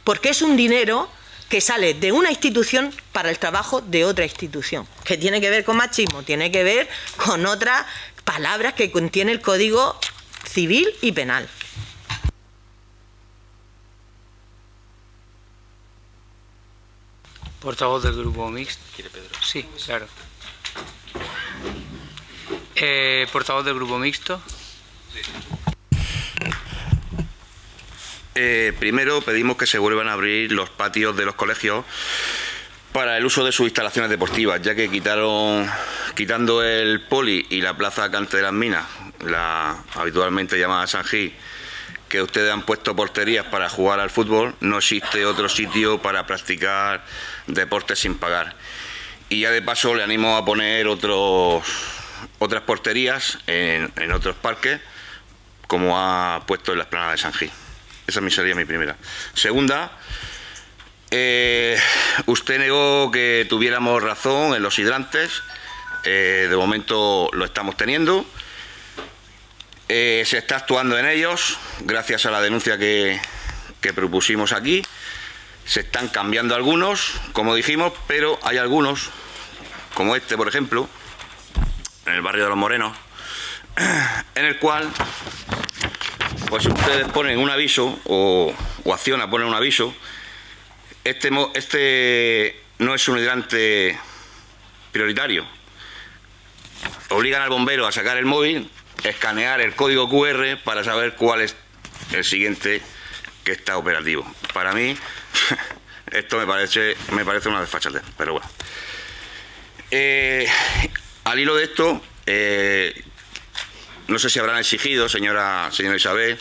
C: porque es un dinero que sale de una institución para el trabajo de otra institución. ¿Qué tiene que ver con machismo? Tiene que ver con otras palabras que contiene el Código Civil y Penal.
A: Portavoz del Grupo Mixto.
B: ¿Quiere Pedro?
A: Sí, claro. Portavoz del Grupo Mixto.
E: Primero pedimos que se vuelvan a abrir los patios de los colegios para el uso de sus instalaciones deportivas, ya que quitando el poli y la plaza Cante de las Minas, la habitualmente llamada San Gil, que ustedes han puesto porterías para jugar al fútbol, no existe otro sitio para practicar deportes sin pagar. Y ya de paso le animo a poner otras porterías en otros parques, como ha puesto en la explanada de San Gil. Esa sería mi primera. Segunda, usted negó que tuviéramos razón en los hidrantes. De momento lo estamos teniendo. Se está actuando en ellos, gracias a la denuncia que propusimos aquí. Se están cambiando algunos, como dijimos, pero hay algunos, como este, por ejemplo, en el barrio de Los Morenos, en el cual, pues si ustedes ponen un aviso o Acciona pone un aviso, este no es un hidrante prioritario. Obligan al bombero a sacar el móvil, escanear el código QR para saber cuál es el siguiente que está operativo. Para mí esto me parece una desfachatez, pero bueno. Al hilo de esto, no sé si habrán exigido, señora Isabel,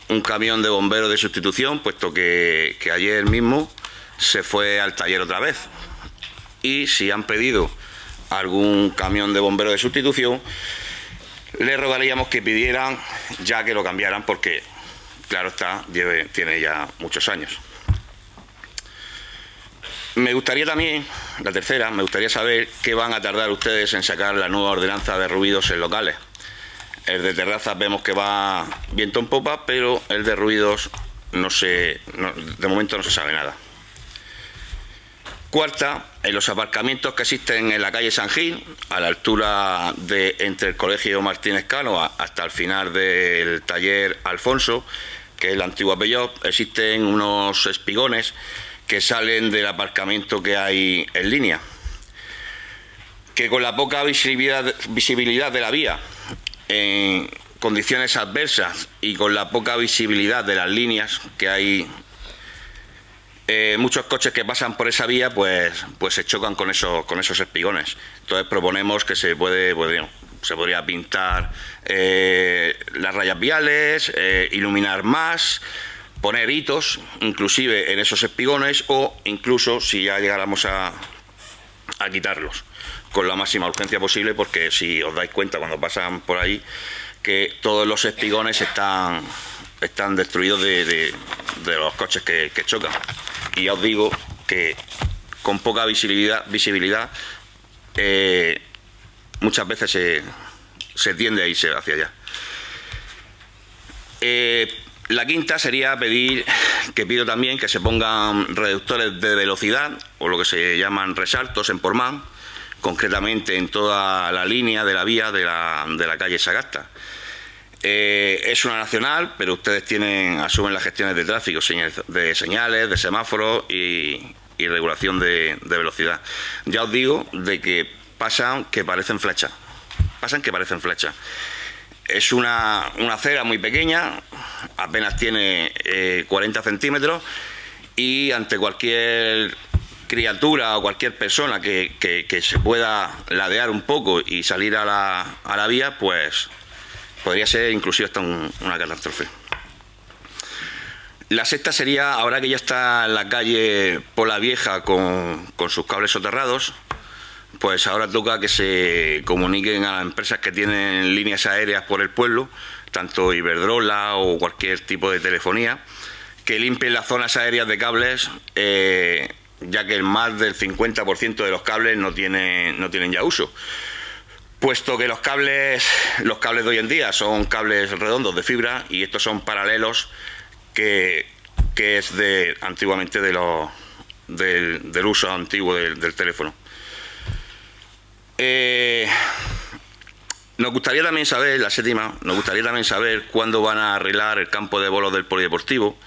E: un camión de bomberos de sustitución, puesto que ayer mismo se fue al taller otra vez. Y si han pedido algún camión de bomberos de sustitución, le rogaríamos que pidieran ya que lo cambiaran, porque claro está, tiene ya muchos años. Me gustaría también, la tercera, me gustaría saber qué van a tardar ustedes en sacar la nueva ordenanza de ruidos en locales. El de terrazas vemos que va viento en popa, pero el de ruidos de momento no se sabe nada. Cuarta, en los aparcamientos que existen en la calle San Gil, a la altura entre el Colegio Martínez Cano hasta el final del taller Alfonso, que es la antigua Peugeot, existen unos espigones que salen del aparcamiento que hay en línea, que con la poca visibilidad de la vía, en condiciones adversas y con la poca visibilidad de las líneas que hay, muchos coches que pasan por esa vía pues se chocan con esos espigones. Entonces proponemos que se podría pintar las rayas viales, iluminar más, poner hitos inclusive en esos espigones, o incluso si ya llegáramos a quitarlos con la máxima urgencia posible, porque si os dais cuenta cuando pasan por ahí que todos los espigones están destruidos de los coches que chocan. Y ya os digo que con poca visibilidad muchas veces se tiende a irse hacia allá. La quinta sería pido también que se pongan reductores de velocidad, o lo que se llaman resaltos en Portmán, concretamente en toda la línea de la vía de la calle Sagasta. Es una nacional, pero ustedes asumen las gestiones de tráfico, de señales, de semáforos y regulación de velocidad. Ya os digo de que pasan que parecen flechas. Es una acera muy pequeña, apenas tiene 40 centímetros, y ante cualquier criatura o cualquier persona que se pueda ladear un poco y salir a la vía, pues podría ser inclusive hasta una catástrofe. La sexta sería, ahora que ya está en la calle Pola Vieja con sus cables soterrados, pues ahora toca que se comuniquen a las empresas que tienen líneas aéreas por el pueblo, tanto Iberdrola o cualquier tipo de telefonía, que limpien las zonas aéreas de cables, ya que más del 50% de los cables no tienen ya uso. Puesto que los cables de hoy en día son cables redondos de fibra, y estos son paralelos, que es antiguamente del uso antiguo del teléfono. Nos gustaría también saber, la séptima, cuándo van a arreglar el campo de bolos del polideportivo.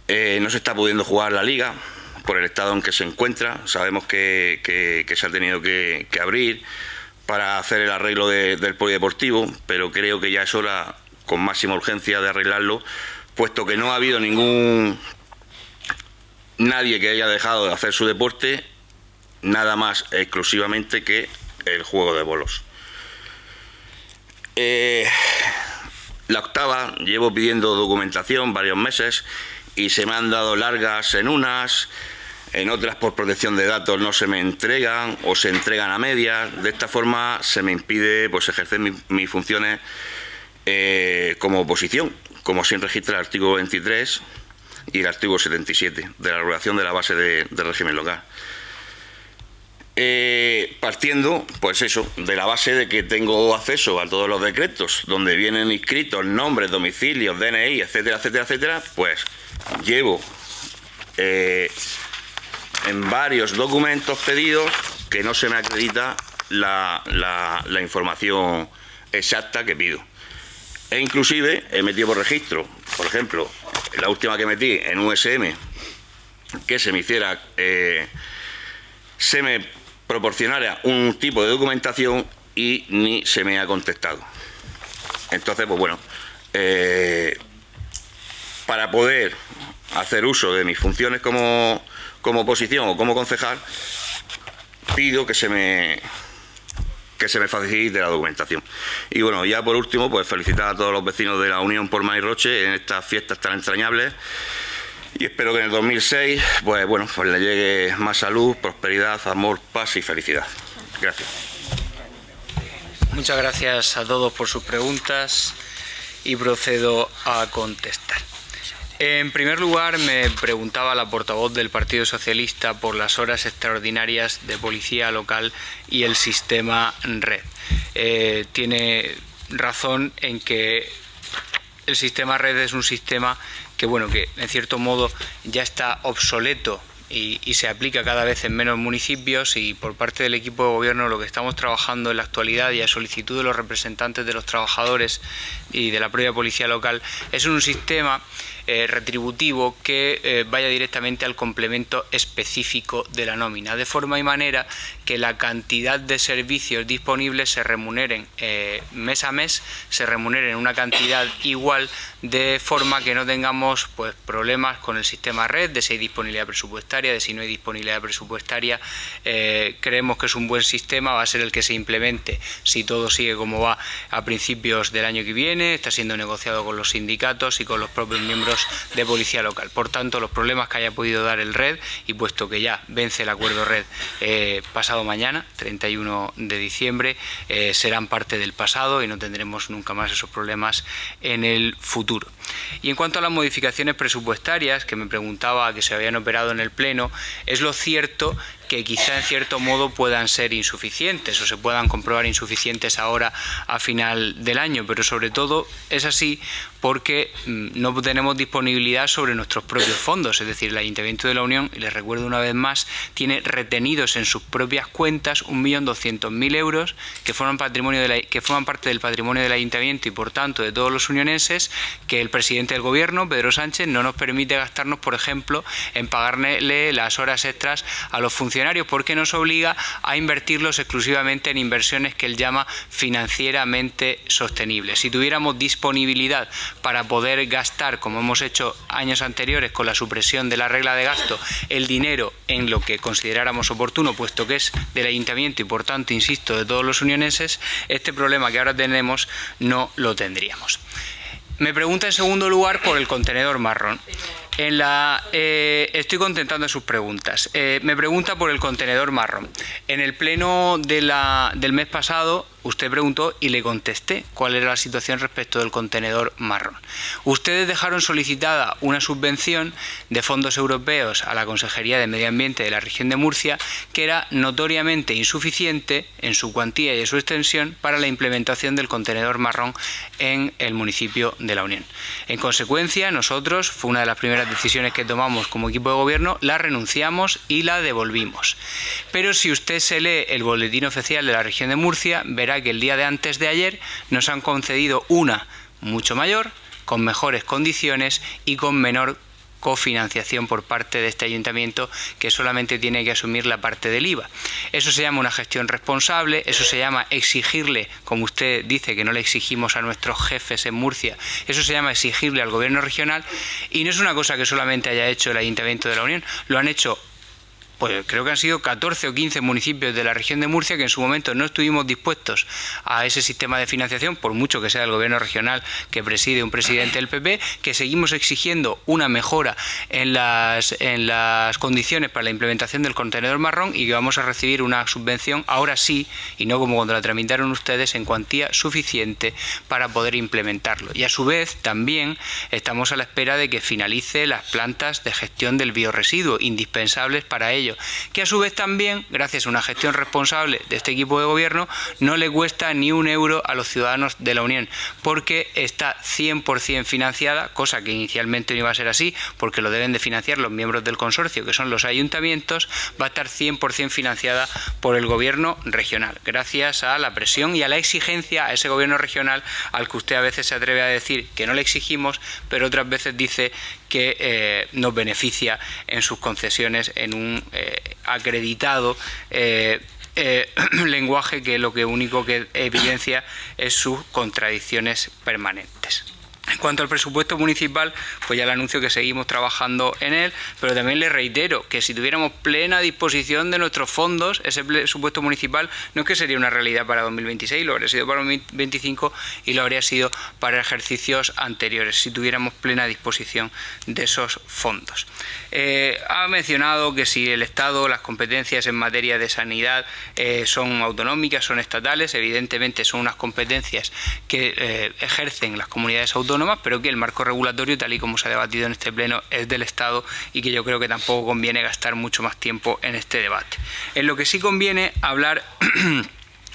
E: No se está pudiendo jugar la liga por el estado en que se encuentra. Sabemos que se ha tenido que abrir para hacer el arreglo del polideportivo, pero creo que ya es hora, con máxima urgencia, de arreglarlo, puesto que no ha habido nadie que haya dejado de hacer su deporte, nada más exclusivamente que el juego de bolos. La octava, llevo pidiendo documentación varios meses y se me han dado largas en unas, en otras por protección de datos no se me entregan o se entregan a medias. De esta forma se me impide pues ejercer mis funciones como oposición, como se registra el artículo 23 y el artículo 77 de la regulación de la base del régimen local. Partiendo, pues eso, de la base de que tengo acceso a todos los decretos donde vienen inscritos nombres, domicilios, DNI, etcétera, etcétera, etcétera, pues llevo en varios documentos pedidos que no se me acredita la información exacta que pido. E inclusive he metido por registro, por ejemplo, la última que metí en USM, que se me hiciera, se me proporcionara un tipo de documentación y ni se me ha contestado. Entonces, pues bueno, para poder hacer uso de mis funciones como oposición o como concejal, pido que se me facilite la documentación. Y bueno, ya por último, pues felicitar a todos los vecinos de la Unión por Mar y Roche en estas fiestas tan entrañables, y espero que en el 2006 pues le llegue más salud, prosperidad, amor, paz y felicidad. Gracias.
A: Muchas gracias a todos por sus preguntas y procedo a contestar. En primer lugar, me preguntaba la portavoz del Partido Socialista por las horas extraordinarias de policía local y el sistema red. Tiene razón en que el sistema red es un sistema que en cierto modo ya está obsoleto y se aplica cada vez en menos municipios, y por parte del equipo de gobierno lo que estamos trabajando en la actualidad y a solicitud de los representantes de los trabajadores y de la propia policía local es un sistema retributivo que vaya directamente al complemento específico de la nómina, de forma y manera que la cantidad de servicios disponibles se remuneren mes a mes, se remuneren una cantidad igual, de forma que no tengamos problemas con el sistema red, de si hay disponibilidad presupuestaria, de si no hay disponibilidad presupuestaria. Creemos que es un buen sistema, va a ser el que se implemente si todo sigue como va a principios del año que viene, está siendo negociado con los sindicatos y con los propios miembros de policía local. Por tanto, los problemas que haya podido dar el RED, y puesto que ya vence el acuerdo RED pasado mañana, 31 de diciembre, serán parte del pasado y no tendremos nunca más esos problemas en el futuro. Y en cuanto a las modificaciones presupuestarias que me preguntaba, que se habían operado en el Pleno, es lo cierto que quizá en cierto modo puedan ser insuficientes o se puedan comprobar insuficientes ahora a final del año, pero sobre todo es así porque no tenemos disponibilidad sobre nuestros propios fondos, es decir, el Ayuntamiento de la Unión, y les recuerdo una vez más, tiene retenidos en sus propias cuentas 1.200.000 euros que forman parte del patrimonio del Ayuntamiento y por tanto de todos los unionenses, que el presidente del Gobierno, Pedro Sánchez, no nos permite gastarnos, por ejemplo, en pagarle las horas extras a los funcionarios, porque nos obliga a invertirlos exclusivamente en inversiones que él llama financieramente sostenibles. Si tuviéramos disponibilidad para poder gastar, como hemos hecho años anteriores con la supresión de la regla de gasto, el dinero en lo que consideráramos oportuno, puesto que es del Ayuntamiento y por tanto, insisto, de todos los unionenses, este problema que ahora tenemos no lo tendríamos. Me pregunta en segundo lugar por el contenedor marrón. Estoy contestando sus preguntas. Me pregunta por el contenedor marrón. En el pleno del mes pasado usted preguntó y le contesté cuál era la situación respecto del contenedor marrón. Ustedes dejaron solicitada una subvención de fondos europeos a la Consejería de Medio Ambiente de la región de Murcia, que era notoriamente insuficiente en su cuantía y en su extensión para la implementación del contenedor marrón en el municipio de La Unión. En consecuencia, nosotros, fue una de las primeras decisiones que tomamos como equipo de gobierno, la renunciamos y la devolvimos. Pero si usted se lee el boletín oficial de la región de Murcia, verá que el día de antes de ayer nos han concedido una mucho mayor, con mejores condiciones y con menor cofinanciación por parte de este ayuntamiento, que solamente tiene que asumir la parte del IVA. Eso se llama una gestión responsable, eso se llama exigirle, como usted dice que no le exigimos a nuestros jefes en Murcia, eso se llama exigirle al gobierno regional, y no es una cosa que solamente haya hecho el Ayuntamiento de la Unión, lo han hecho, pues creo que han sido 14 o 15 municipios de la región de Murcia que en su momento no estuvimos dispuestos a ese sistema de financiación, por mucho que sea el gobierno regional que preside un presidente del PP, que seguimos exigiendo una mejora en las condiciones para la implementación del contenedor marrón y que vamos a recibir una subvención, ahora sí, y no como cuando la tramitaron ustedes, en cuantía suficiente para poder implementarlo. Y a su vez también estamos a la espera de que finalice las plantas de gestión del biorresiduo, indispensables para ello, que a su vez también, gracias a una gestión responsable de este equipo de gobierno, no le cuesta ni un euro a los ciudadanos de la Unión, porque está 100% financiada, cosa que inicialmente no iba a ser así, porque lo deben de financiar los miembros del consorcio, que son los ayuntamientos, va a estar 100% financiada por el gobierno regional, gracias a la presión y a la exigencia a ese gobierno regional al que usted a veces se atreve a decir que no le exigimos, pero otras veces dice que nos beneficia en sus concesiones en un acreditado lenguaje que lo único que evidencia es sus contradicciones permanentes. En cuanto al presupuesto municipal, pues ya le anuncio que seguimos trabajando en él, pero también le reitero que si tuviéramos plena disposición de nuestros fondos, ese presupuesto municipal no es que sería una realidad para 2026, lo habría sido para 2025 y lo habría sido para ejercicios anteriores, si tuviéramos plena disposición de esos fondos. Ha mencionado que si el Estado, las competencias en materia de sanidad son autonómicas, son estatales, evidentemente son unas competencias que ejercen las comunidades autónomas, pero que el marco regulatorio, tal y como se ha debatido en este pleno, es del Estado y que yo creo que tampoco conviene gastar mucho más tiempo en este debate. En lo que sí conviene hablar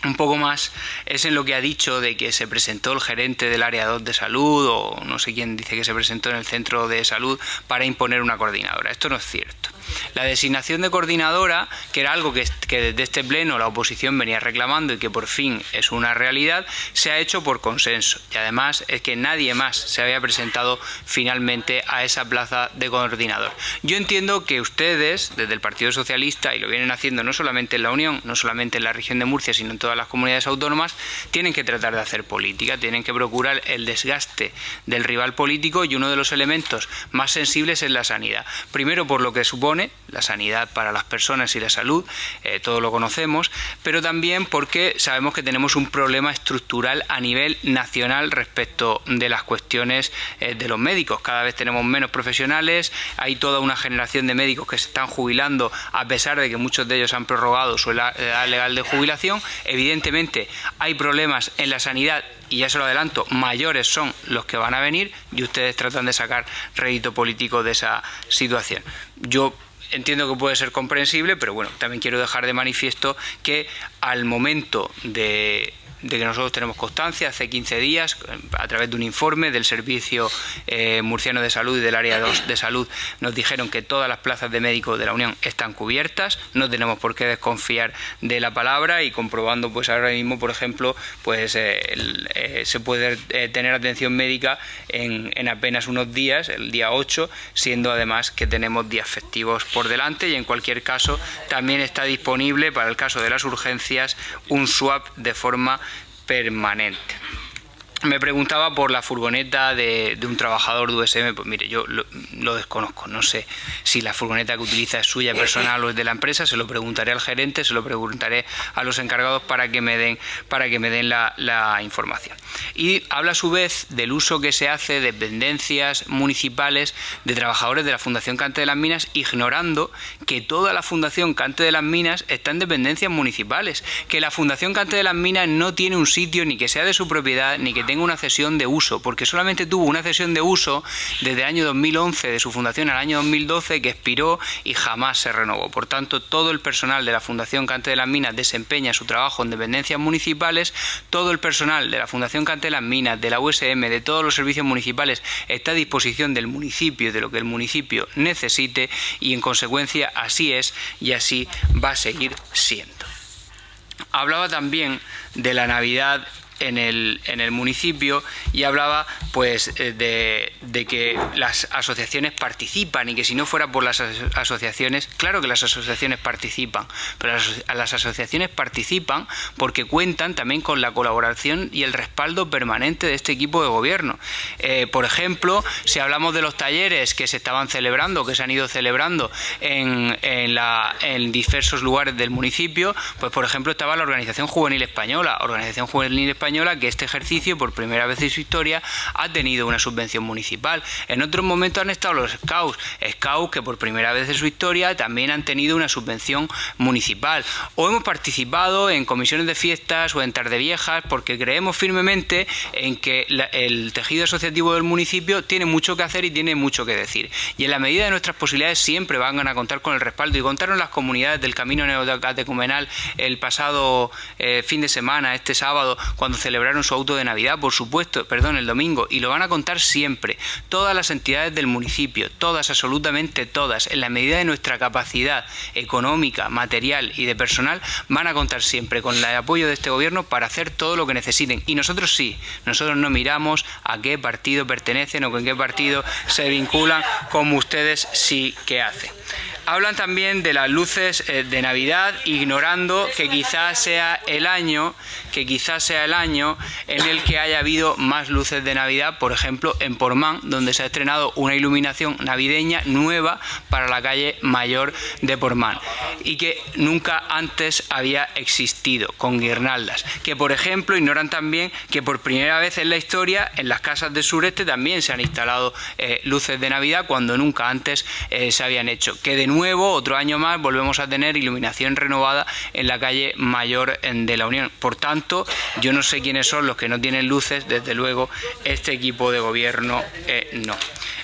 A: un poco más es en lo que ha dicho de que se presentó el gerente del área 2 de salud, o no sé quién dice que se presentó en el centro de salud para imponer una coordinadora. Esto no es cierto. La designación de coordinadora, que era algo que desde este pleno la oposición venía reclamando y que por fin es una realidad, se ha hecho por consenso. Y además es que nadie más se había presentado finalmente a esa plaza de coordinador. Yo entiendo que ustedes, desde el Partido Socialista, y lo vienen haciendo no solamente en la Unión, no solamente en la región de Murcia, sino en todas las comunidades autónomas, tienen que tratar de hacer política, tienen que procurar el desgaste del rival político, y uno de los elementos más sensibles es la sanidad. Primero por lo que supone la sanidad para las personas y la salud, todos lo conocemos, pero también porque sabemos que tenemos un problema estructural a nivel nacional respecto de las cuestiones de los médicos. Cada vez tenemos menos profesionales, hay toda una generación de médicos que se están jubilando a pesar de que muchos de ellos han prorrogado su edad legal de jubilación. Evidentemente hay problemas en la sanidad, y ya se lo adelanto, mayores son los que van a venir, y ustedes tratan de sacar rédito político de esa situación. Yo entiendo que puede ser comprensible, pero bueno, también quiero dejar de manifiesto que al momento de que nosotros tenemos constancia, hace 15 días, a través de un informe del Servicio Murciano de Salud y del Área 2 de Salud, nos dijeron que todas las plazas de médicos de la Unión están cubiertas, no tenemos por qué desconfiar de la palabra, y comprobando pues ahora mismo, por ejemplo, pues se puede tener atención médica en apenas unos días, el día 8, siendo además que tenemos días festivos por delante, y en cualquier caso también está disponible para el caso de las urgencias un swap de forma permanente. Me preguntaba por la furgoneta de un trabajador de USM. Pues mire, yo lo desconozco, no sé si la furgoneta que utiliza es suya personal o es de la empresa. Se lo preguntaré al gerente, se lo preguntaré a los encargados para que me den la información. Y habla a su vez del uso que se hace de dependencias municipales de trabajadores de la Fundación Cante de las Minas, ignorando que toda la Fundación Cante de las Minas está en dependencias municipales, que la Fundación Cante de las Minas no tiene un sitio ni que sea de su propiedad, ni que tenga una cesión de uso, porque solamente tuvo una cesión de uso desde el año 2011 de su fundación al año 2012, que expiró y jamás se renovó. Por tanto, todo el personal de la Fundación Cante de las Minas desempeña su trabajo en dependencias municipales, todo el personal de la Fundación Cante de las Minas, de la USM, de todos los servicios municipales está a disposición del municipio, de lo que el municipio necesite, y en consecuencia así es y así va a seguir siendo. Hablaba también de la Navidad en el municipio y hablaba pues de que las asociaciones participan y que si no fuera por las asociaciones, claro que las asociaciones participan, pero las asociaciones participan porque cuentan también con la colaboración y el respaldo permanente de este equipo de gobierno. Por ejemplo, si hablamos de los talleres que se estaban celebrando, que se han ido celebrando en diversos lugares del municipio, pues por ejemplo estaba la Organización Juvenil Española, que este ejercicio por primera vez en su historia ha tenido una subvención municipal. En otros momentos han estado los Scouts que por primera vez en su historia también han tenido una subvención municipal. O hemos participado en comisiones de fiestas o en tardeviejas porque creemos firmemente en que el tejido asociativo del municipio tiene mucho que hacer y tiene mucho que decir. Y en la medida de nuestras posibilidades siempre van a contar con el respaldo, y contaron las comunidades del Camino Neocatecumenal el pasado fin de semana, este sábado, cuando celebraron su auto de Navidad, el domingo, y lo van a contar siempre. Todas las entidades del municipio, todas, absolutamente todas, en la medida de nuestra capacidad económica, material y de personal, van a contar siempre con el apoyo de este gobierno para hacer todo lo que necesiten. Y nosotros sí, nosotros no miramos a qué partido pertenecen o con qué partido se vinculan, como ustedes sí que hacen. Hablan también de las luces de Navidad, ignorando que quizás sea el año en el que haya habido más luces de Navidad, por ejemplo en Portmán, donde se ha estrenado una iluminación navideña nueva para la calle Mayor de Portmán y que nunca antes había existido, con guirnaldas. Que por ejemplo ignoran también que por primera vez en la historia en las casas del sureste también se han instalado luces de Navidad cuando nunca antes se habían hecho. Que de nuevo, otro año más, volvemos a tener iluminación renovada en la calle Mayor de la Unión. Por tanto, yo no sé quiénes son los que no tienen luces, desde luego este equipo de gobierno no.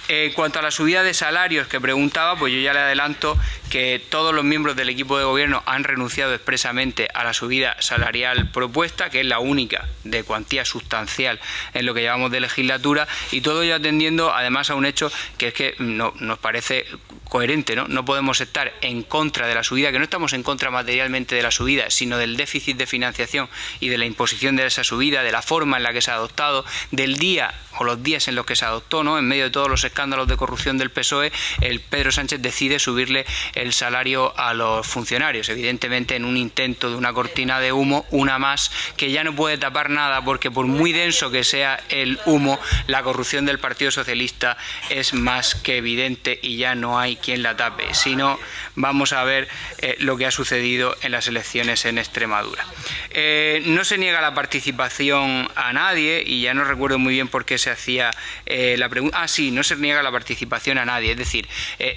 A: En cuanto a la subida de salarios que preguntaba, pues yo ya le adelanto que todos los miembros del equipo de gobierno han renunciado expresamente a la subida salarial propuesta, que es la única de cuantía sustancial en lo que llevamos de legislatura, y todo ello atendiendo además a un hecho que es que nos parece coherente, ¿no? No podemos estar en contra de la subida, que no estamos en contra materialmente de la subida, sino del déficit de financiación y de la imposición de esa subida, de la forma en la que se ha adoptado, del día o los días en los que se adoptó, ¿no? En medio de todos los escándalos de corrupción del PSOE, el Pedro Sánchez decide subirle el salario a los funcionarios, evidentemente en un intento de una cortina de humo, una más, que ya no puede tapar nada, porque por muy denso que sea el humo, la corrupción del Partido Socialista es más que evidente y ya no hay quien la tape. Si no, vamos a ver lo que ha sucedido en las elecciones en Extremadura. No se niega la participación a nadie, y ya no recuerdo muy bien por qué se hacía la pregunta. Sí, no se niega la participación a nadie. Es decir,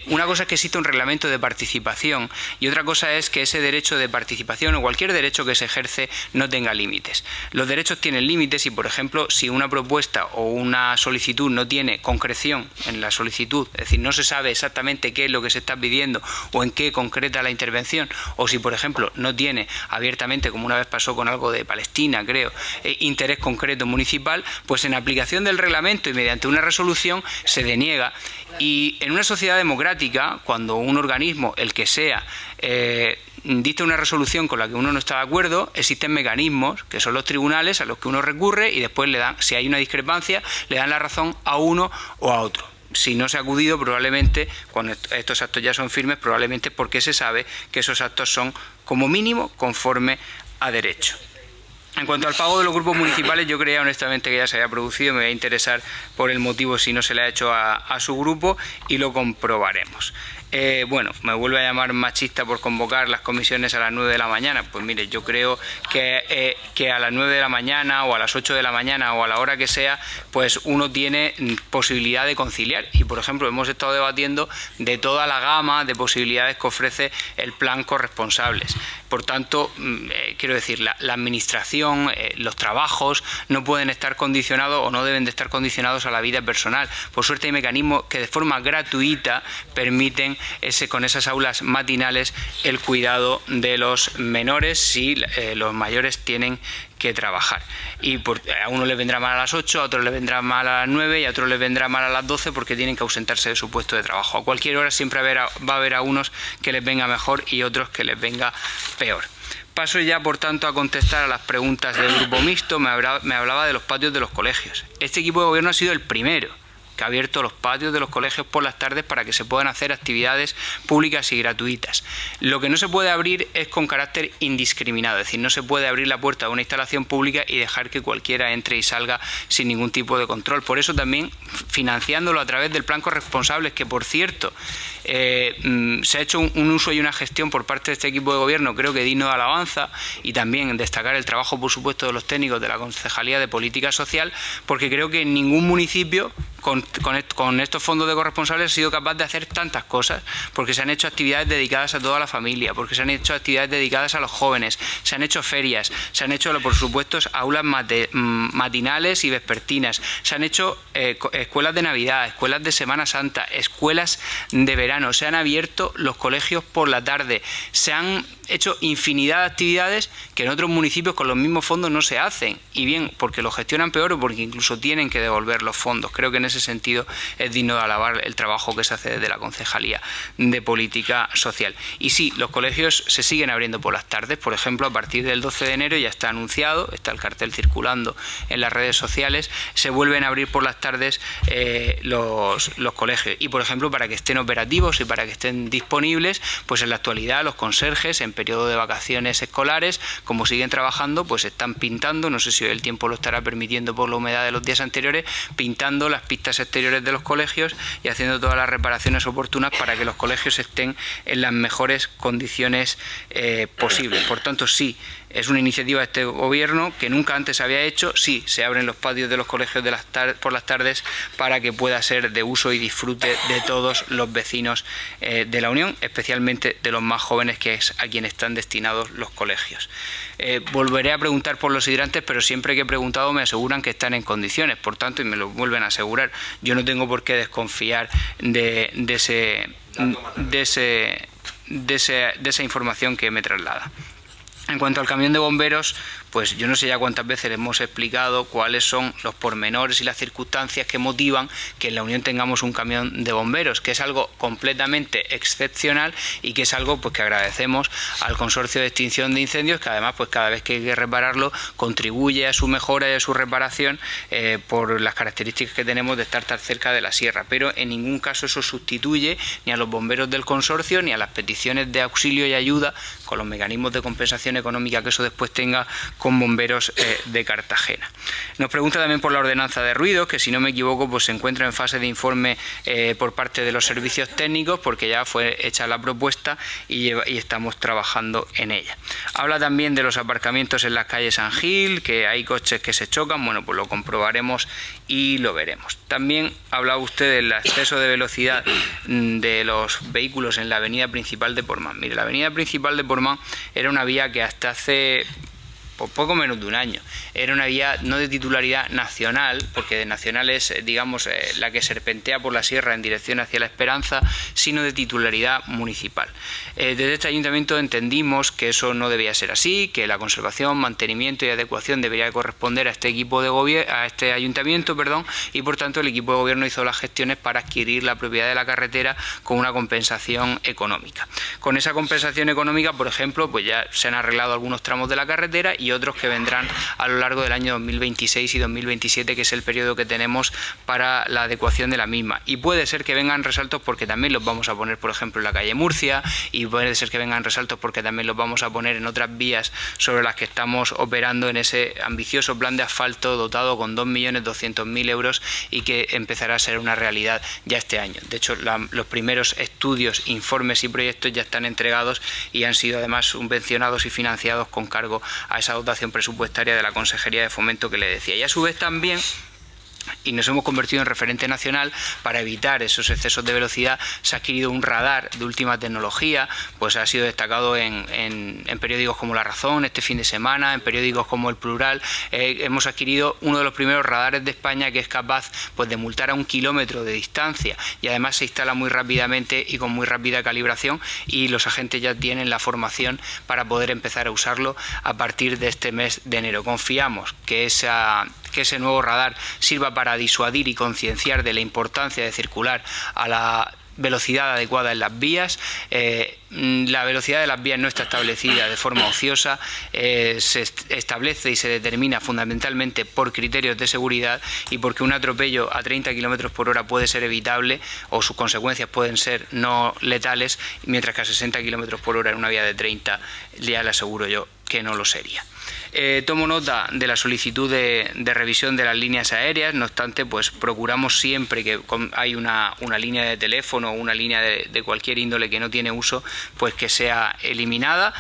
A: una cosa es que existe un reglamento de participación y otra cosa es que ese derecho de participación o cualquier derecho que se ejerce no tenga límites. Los derechos tienen límites y, por ejemplo, si una propuesta o una solicitud no tiene concreción en la solicitud, es decir, no se sabe exactamente qué es lo que se está pidiendo o en qué concreta la intervención, o si, por ejemplo, no tiene abiertamente, como una vez pasó con algo de Palestina, creo, interés concreto municipal, pues en aplicación del reglamento y mediante una resolución se deniega. Y en una sociedad democrática, cuando un organismo, el que sea, dicta una resolución con la que uno no está de acuerdo, existen mecanismos, que son los tribunales, a los que uno recurre y después le dan, si hay una discrepancia, le dan la razón a uno o a otro. Si no se ha acudido, probablemente, cuando estos actos ya son firmes, probablemente porque se sabe que esos actos son, como mínimo, conforme a derecho. En cuanto al pago de los grupos municipales, yo creía honestamente que ya se había producido, me voy a interesar por el motivo si no se le ha hecho a su grupo y lo comprobaremos. Bueno, me vuelve a llamar machista por convocar las comisiones a las 9 de la mañana. Pues mire, yo creo que a las 9 de la mañana o a las 8 de la mañana o a la hora que sea, pues uno tiene posibilidad de conciliar. Y por ejemplo, hemos estado debatiendo de toda la gama de posibilidades que ofrece el plan Corresponsables. Por tanto, quiero decir, la administración, los trabajos no pueden estar condicionados o no deben de estar condicionados a la vida personal. Por suerte hay mecanismos que de forma gratuita permiten con esas aulas matinales el cuidado de los menores si los mayores tienen que trabajar. Y a uno les vendrá mal a las 8, a otros les vendrá mal a las 9 y a otros les vendrá mal a las 12 porque tienen que ausentarse de su puesto de trabajo. A cualquier hora siempre va a haber a unos que les venga mejor y otros que les venga peor. Paso ya, por tanto, a contestar a las preguntas del Grupo Mixto. Me hablaba de los patios de los colegios. Este equipo de gobierno ha sido el primero que ha abierto los patios de los colegios por las tardes para que se puedan hacer actividades públicas y gratuitas. Lo que no se puede abrir es con carácter indiscriminado, es decir, no se puede abrir la puerta de una instalación pública y dejar que cualquiera entre y salga sin ningún tipo de control. Por eso también financiándolo a través del plan Corresponsables, que por cierto se ha hecho un uso y una gestión por parte de este equipo de gobierno, creo que digno de alabanza, y también destacar el trabajo, por supuesto, de los técnicos de la Concejalía de Política Social, porque creo que en ningún municipio con estos fondos de corresponsables ha sido capaz de hacer tantas cosas, porque se han hecho actividades dedicadas a toda la familia, porque se han hecho actividades dedicadas a los jóvenes, se han hecho ferias, se han hecho, por supuesto, aulas matinales y vespertinas, se han hecho escuelas de Navidad, escuelas de Semana Santa, escuelas de verano, se han abierto los colegios por la tarde, se han hecho infinidad de actividades que en otros municipios con los mismos fondos no se hacen, y bien porque lo gestionan peor o porque incluso tienen que devolver los fondos. Creo que en ese sentido es digno de alabar el trabajo que se hace desde la Concejalía de Política Social. Y sí, los colegios se siguen abriendo por las tardes. Por ejemplo, a partir del 12 de enero ya está anunciado, está el cartel circulando en las redes sociales, se vuelven a abrir por las tardes los colegios. Y por ejemplo, para que estén operativos y para que estén disponibles, pues en la actualidad los conserjes en periodo de vacaciones escolares, como siguen trabajando, pues están pintando, no sé si el tiempo lo estará permitiendo por la humedad de los días anteriores, pintando las pistas exteriores de los colegios y haciendo todas las reparaciones oportunas para que los colegios estén en las mejores condiciones posibles. Por tanto, sí, es una iniciativa de este gobierno que nunca antes había hecho. Sí, se abren los patios de los colegios por las tardes para que pueda ser de uso y disfrute de todos los vecinos de la Unión, especialmente de los más jóvenes, que es a quienes están destinados los colegios. Volveré a preguntar por los hidrantes, pero siempre que he preguntado me aseguran que están en condiciones, por tanto, y me lo vuelven a asegurar. Yo no tengo por qué desconfiar de esa información que me traslada. En cuanto al camión de bomberos, pues yo no sé ya cuántas veces les hemos explicado cuáles son los pormenores y las circunstancias que motivan que en la Unión tengamos un camión de bomberos, que es algo completamente excepcional y que es algo pues que agradecemos al Consorcio de Extinción de Incendios, que además pues cada vez que hay que repararlo contribuye a su mejora y a su reparación por las características que tenemos de estar tan cerca de la sierra, pero en ningún caso eso sustituye ni a los bomberos del consorcio ni a las peticiones de auxilio y ayuda con los mecanismos de compensación económica que eso después tenga con bomberos de Cartagena. Nos pregunta también por la ordenanza de ruidos, que si no me equivoco pues se encuentra en fase de informe por parte de los servicios técnicos, porque ya fue hecha la propuesta y estamos trabajando en ella. Habla también de los aparcamientos en las calles San Gil, que hay coches que se chocan. Bueno, pues lo comprobaremos y lo veremos. También hablaba usted del exceso de velocidad de los vehículos en la avenida principal de Portmán. Mire, la avenida principal de Portmán era una vía que hasta hace poco menos de un año era una vía no de titularidad nacional, porque de nacional es, digamos, la que serpentea por la sierra en dirección hacia La Esperanza, sino de titularidad municipal. Desde este ayuntamiento entendimos que eso no debía ser así, que la conservación, mantenimiento y adecuación debería corresponder a este equipo de gobierno, a este ayuntamiento, y por tanto el equipo de gobierno hizo las gestiones para adquirir la propiedad de la carretera con una compensación económica. Con esa compensación económica, por ejemplo, pues ya se han arreglado algunos tramos de la carretera y otros que vendrán a lo largo del año 2026 y 2027, que es el periodo que tenemos para la adecuación de la misma. Y puede ser que vengan resaltos porque también los vamos a poner, por ejemplo, en la calle Murcia, y puede ser que vengan resaltos porque también los vamos a poner en otras vías sobre las que estamos operando en ese ambicioso plan de asfalto dotado con 2.200.000 euros y que empezará a ser una realidad ya este año. De hecho, los primeros estudios, informes y proyectos ya están entregados y han sido además subvencionados y financiados con cargo a esa dotación presupuestaria de la Consejería de Fomento que le decía. Y a su vez también, y nos hemos convertido en referente nacional para evitar esos excesos de velocidad, se ha adquirido un radar de última tecnología, pues ha sido destacado en periódicos como La Razón este fin de semana, en periódicos como El Plural. Hemos adquirido uno de los primeros radares de España que es capaz pues de multar a 1 kilómetro de distancia, y además se instala muy rápidamente y con muy rápida calibración, y los agentes ya tienen la formación para poder empezar a usarlo a partir de este mes de enero. Confiamos que ese nuevo radar sirva para disuadir y concienciar de la importancia de circular a la velocidad adecuada en las vías. La velocidad de las vías no está establecida de forma ociosa, se establece y se determina fundamentalmente por criterios de seguridad y porque un atropello a 30 km por hora puede ser evitable o sus consecuencias pueden ser no letales, mientras que a 60 km por hora en una vía de 30 ya le aseguro yo que no lo sería. Tomo nota de la solicitud de revisión de las líneas aéreas, no obstante, pues procuramos siempre que hay una línea de teléfono o una línea de cualquier índole que no tiene uso, pues que sea eliminada,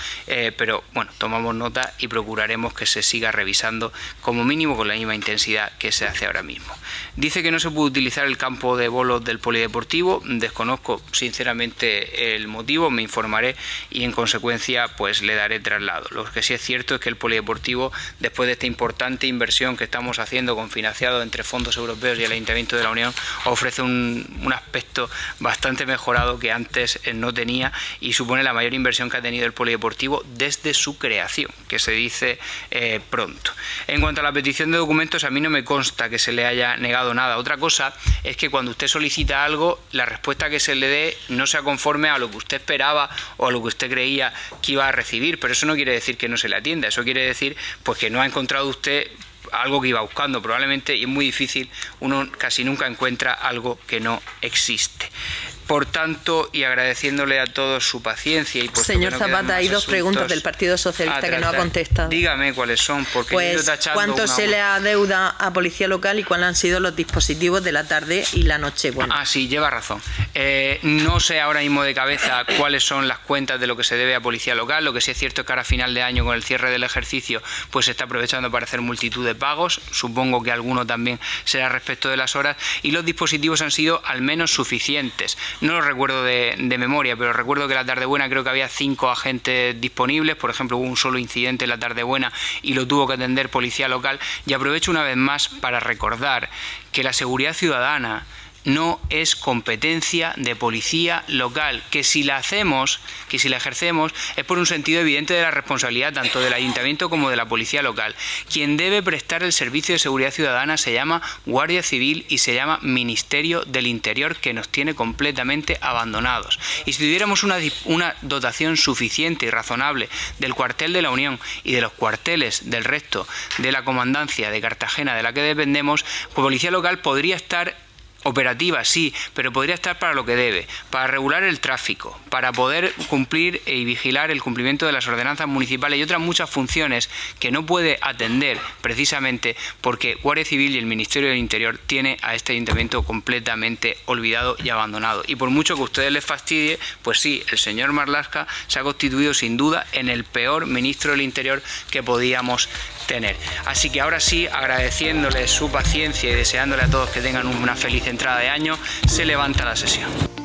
A: pero bueno, tomamos nota y procuraremos que se siga revisando como mínimo con la misma intensidad que se hace ahora mismo. Dice que no se puede utilizar el campo de bolos del polideportivo, desconozco sinceramente el motivo, me informaré y en consecuencia pues le daré traslado. Lo que sí es cierto es que el polideportivo, después de esta importante inversión que estamos haciendo con financiado entre fondos europeos y el Ayuntamiento de la Unión, ofrece un aspecto bastante mejorado que antes no tenía y supone la mayor inversión que ha tenido el polideportivo desde su creación, que se dice pronto. En cuanto a la petición de documentos, a mí no me consta que se le haya negado nada. Otra cosa es que cuando usted solicita algo, la respuesta que se le dé no sea conforme a lo que usted esperaba o a lo que usted creía que iba a recibir, pero eso no quiere decir que no se le atienda, eso quiere decir pues que no ha encontrado usted algo que iba buscando probablemente, y es muy difícil, uno casi nunca encuentra algo que no existe. Por tanto, y agradeciéndole a todos su paciencia y
C: señor Zapata, hay dos preguntas del Partido Socialista que no ha contestado.
A: Dígame cuáles son, porque
C: pues,
A: yo tachando
C: ¿cuánto se le adeuda a Policía Local y cuáles han sido los dispositivos de la tarde y la noche? Bueno.
A: Ah, sí, lleva razón. No sé ahora mismo de cabeza cuáles son las cuentas de lo que se debe a Policía Local. Lo que sí es cierto es que ahora a final de año, con el cierre del ejercicio, pues se está aprovechando para hacer multitud de pagos. Supongo que alguno también será respecto de las horas, y los dispositivos han sido al menos suficientes. No lo recuerdo de memoria, pero recuerdo que la Tardebuena creo que había 5 agentes disponibles. Por ejemplo, hubo un solo incidente en la Tardebuena y lo tuvo que atender Policía Local. Y aprovecho una vez más para recordar que la seguridad ciudadana no es competencia de Policía Local, que si la hacemos, que si la ejercemos, es por un sentido evidente de la responsabilidad tanto del Ayuntamiento como de la Policía Local. Quien debe prestar el servicio de seguridad ciudadana se llama Guardia Civil y se llama Ministerio del Interior, que nos tiene completamente abandonados. Y si tuviéramos una dotación suficiente y razonable del cuartel de la Unión y de los cuarteles del resto de la comandancia de Cartagena de la que dependemos, pues Policía Local podría estar operativa, sí, pero podría estar para lo que debe, para regular el tráfico, para poder cumplir y vigilar el cumplimiento de las ordenanzas municipales y otras muchas funciones que no puede atender precisamente porque Guardia Civil y el Ministerio del Interior tiene a este ayuntamiento completamente olvidado y abandonado. Y por mucho que a ustedes les fastidie, pues sí, el señor Marlaska se ha constituido sin duda en el peor ministro del Interior que podíamos tener. Así que ahora sí, agradeciéndoles su paciencia y deseándole a todos que tengan una feliz entrada de año, se levanta la sesión.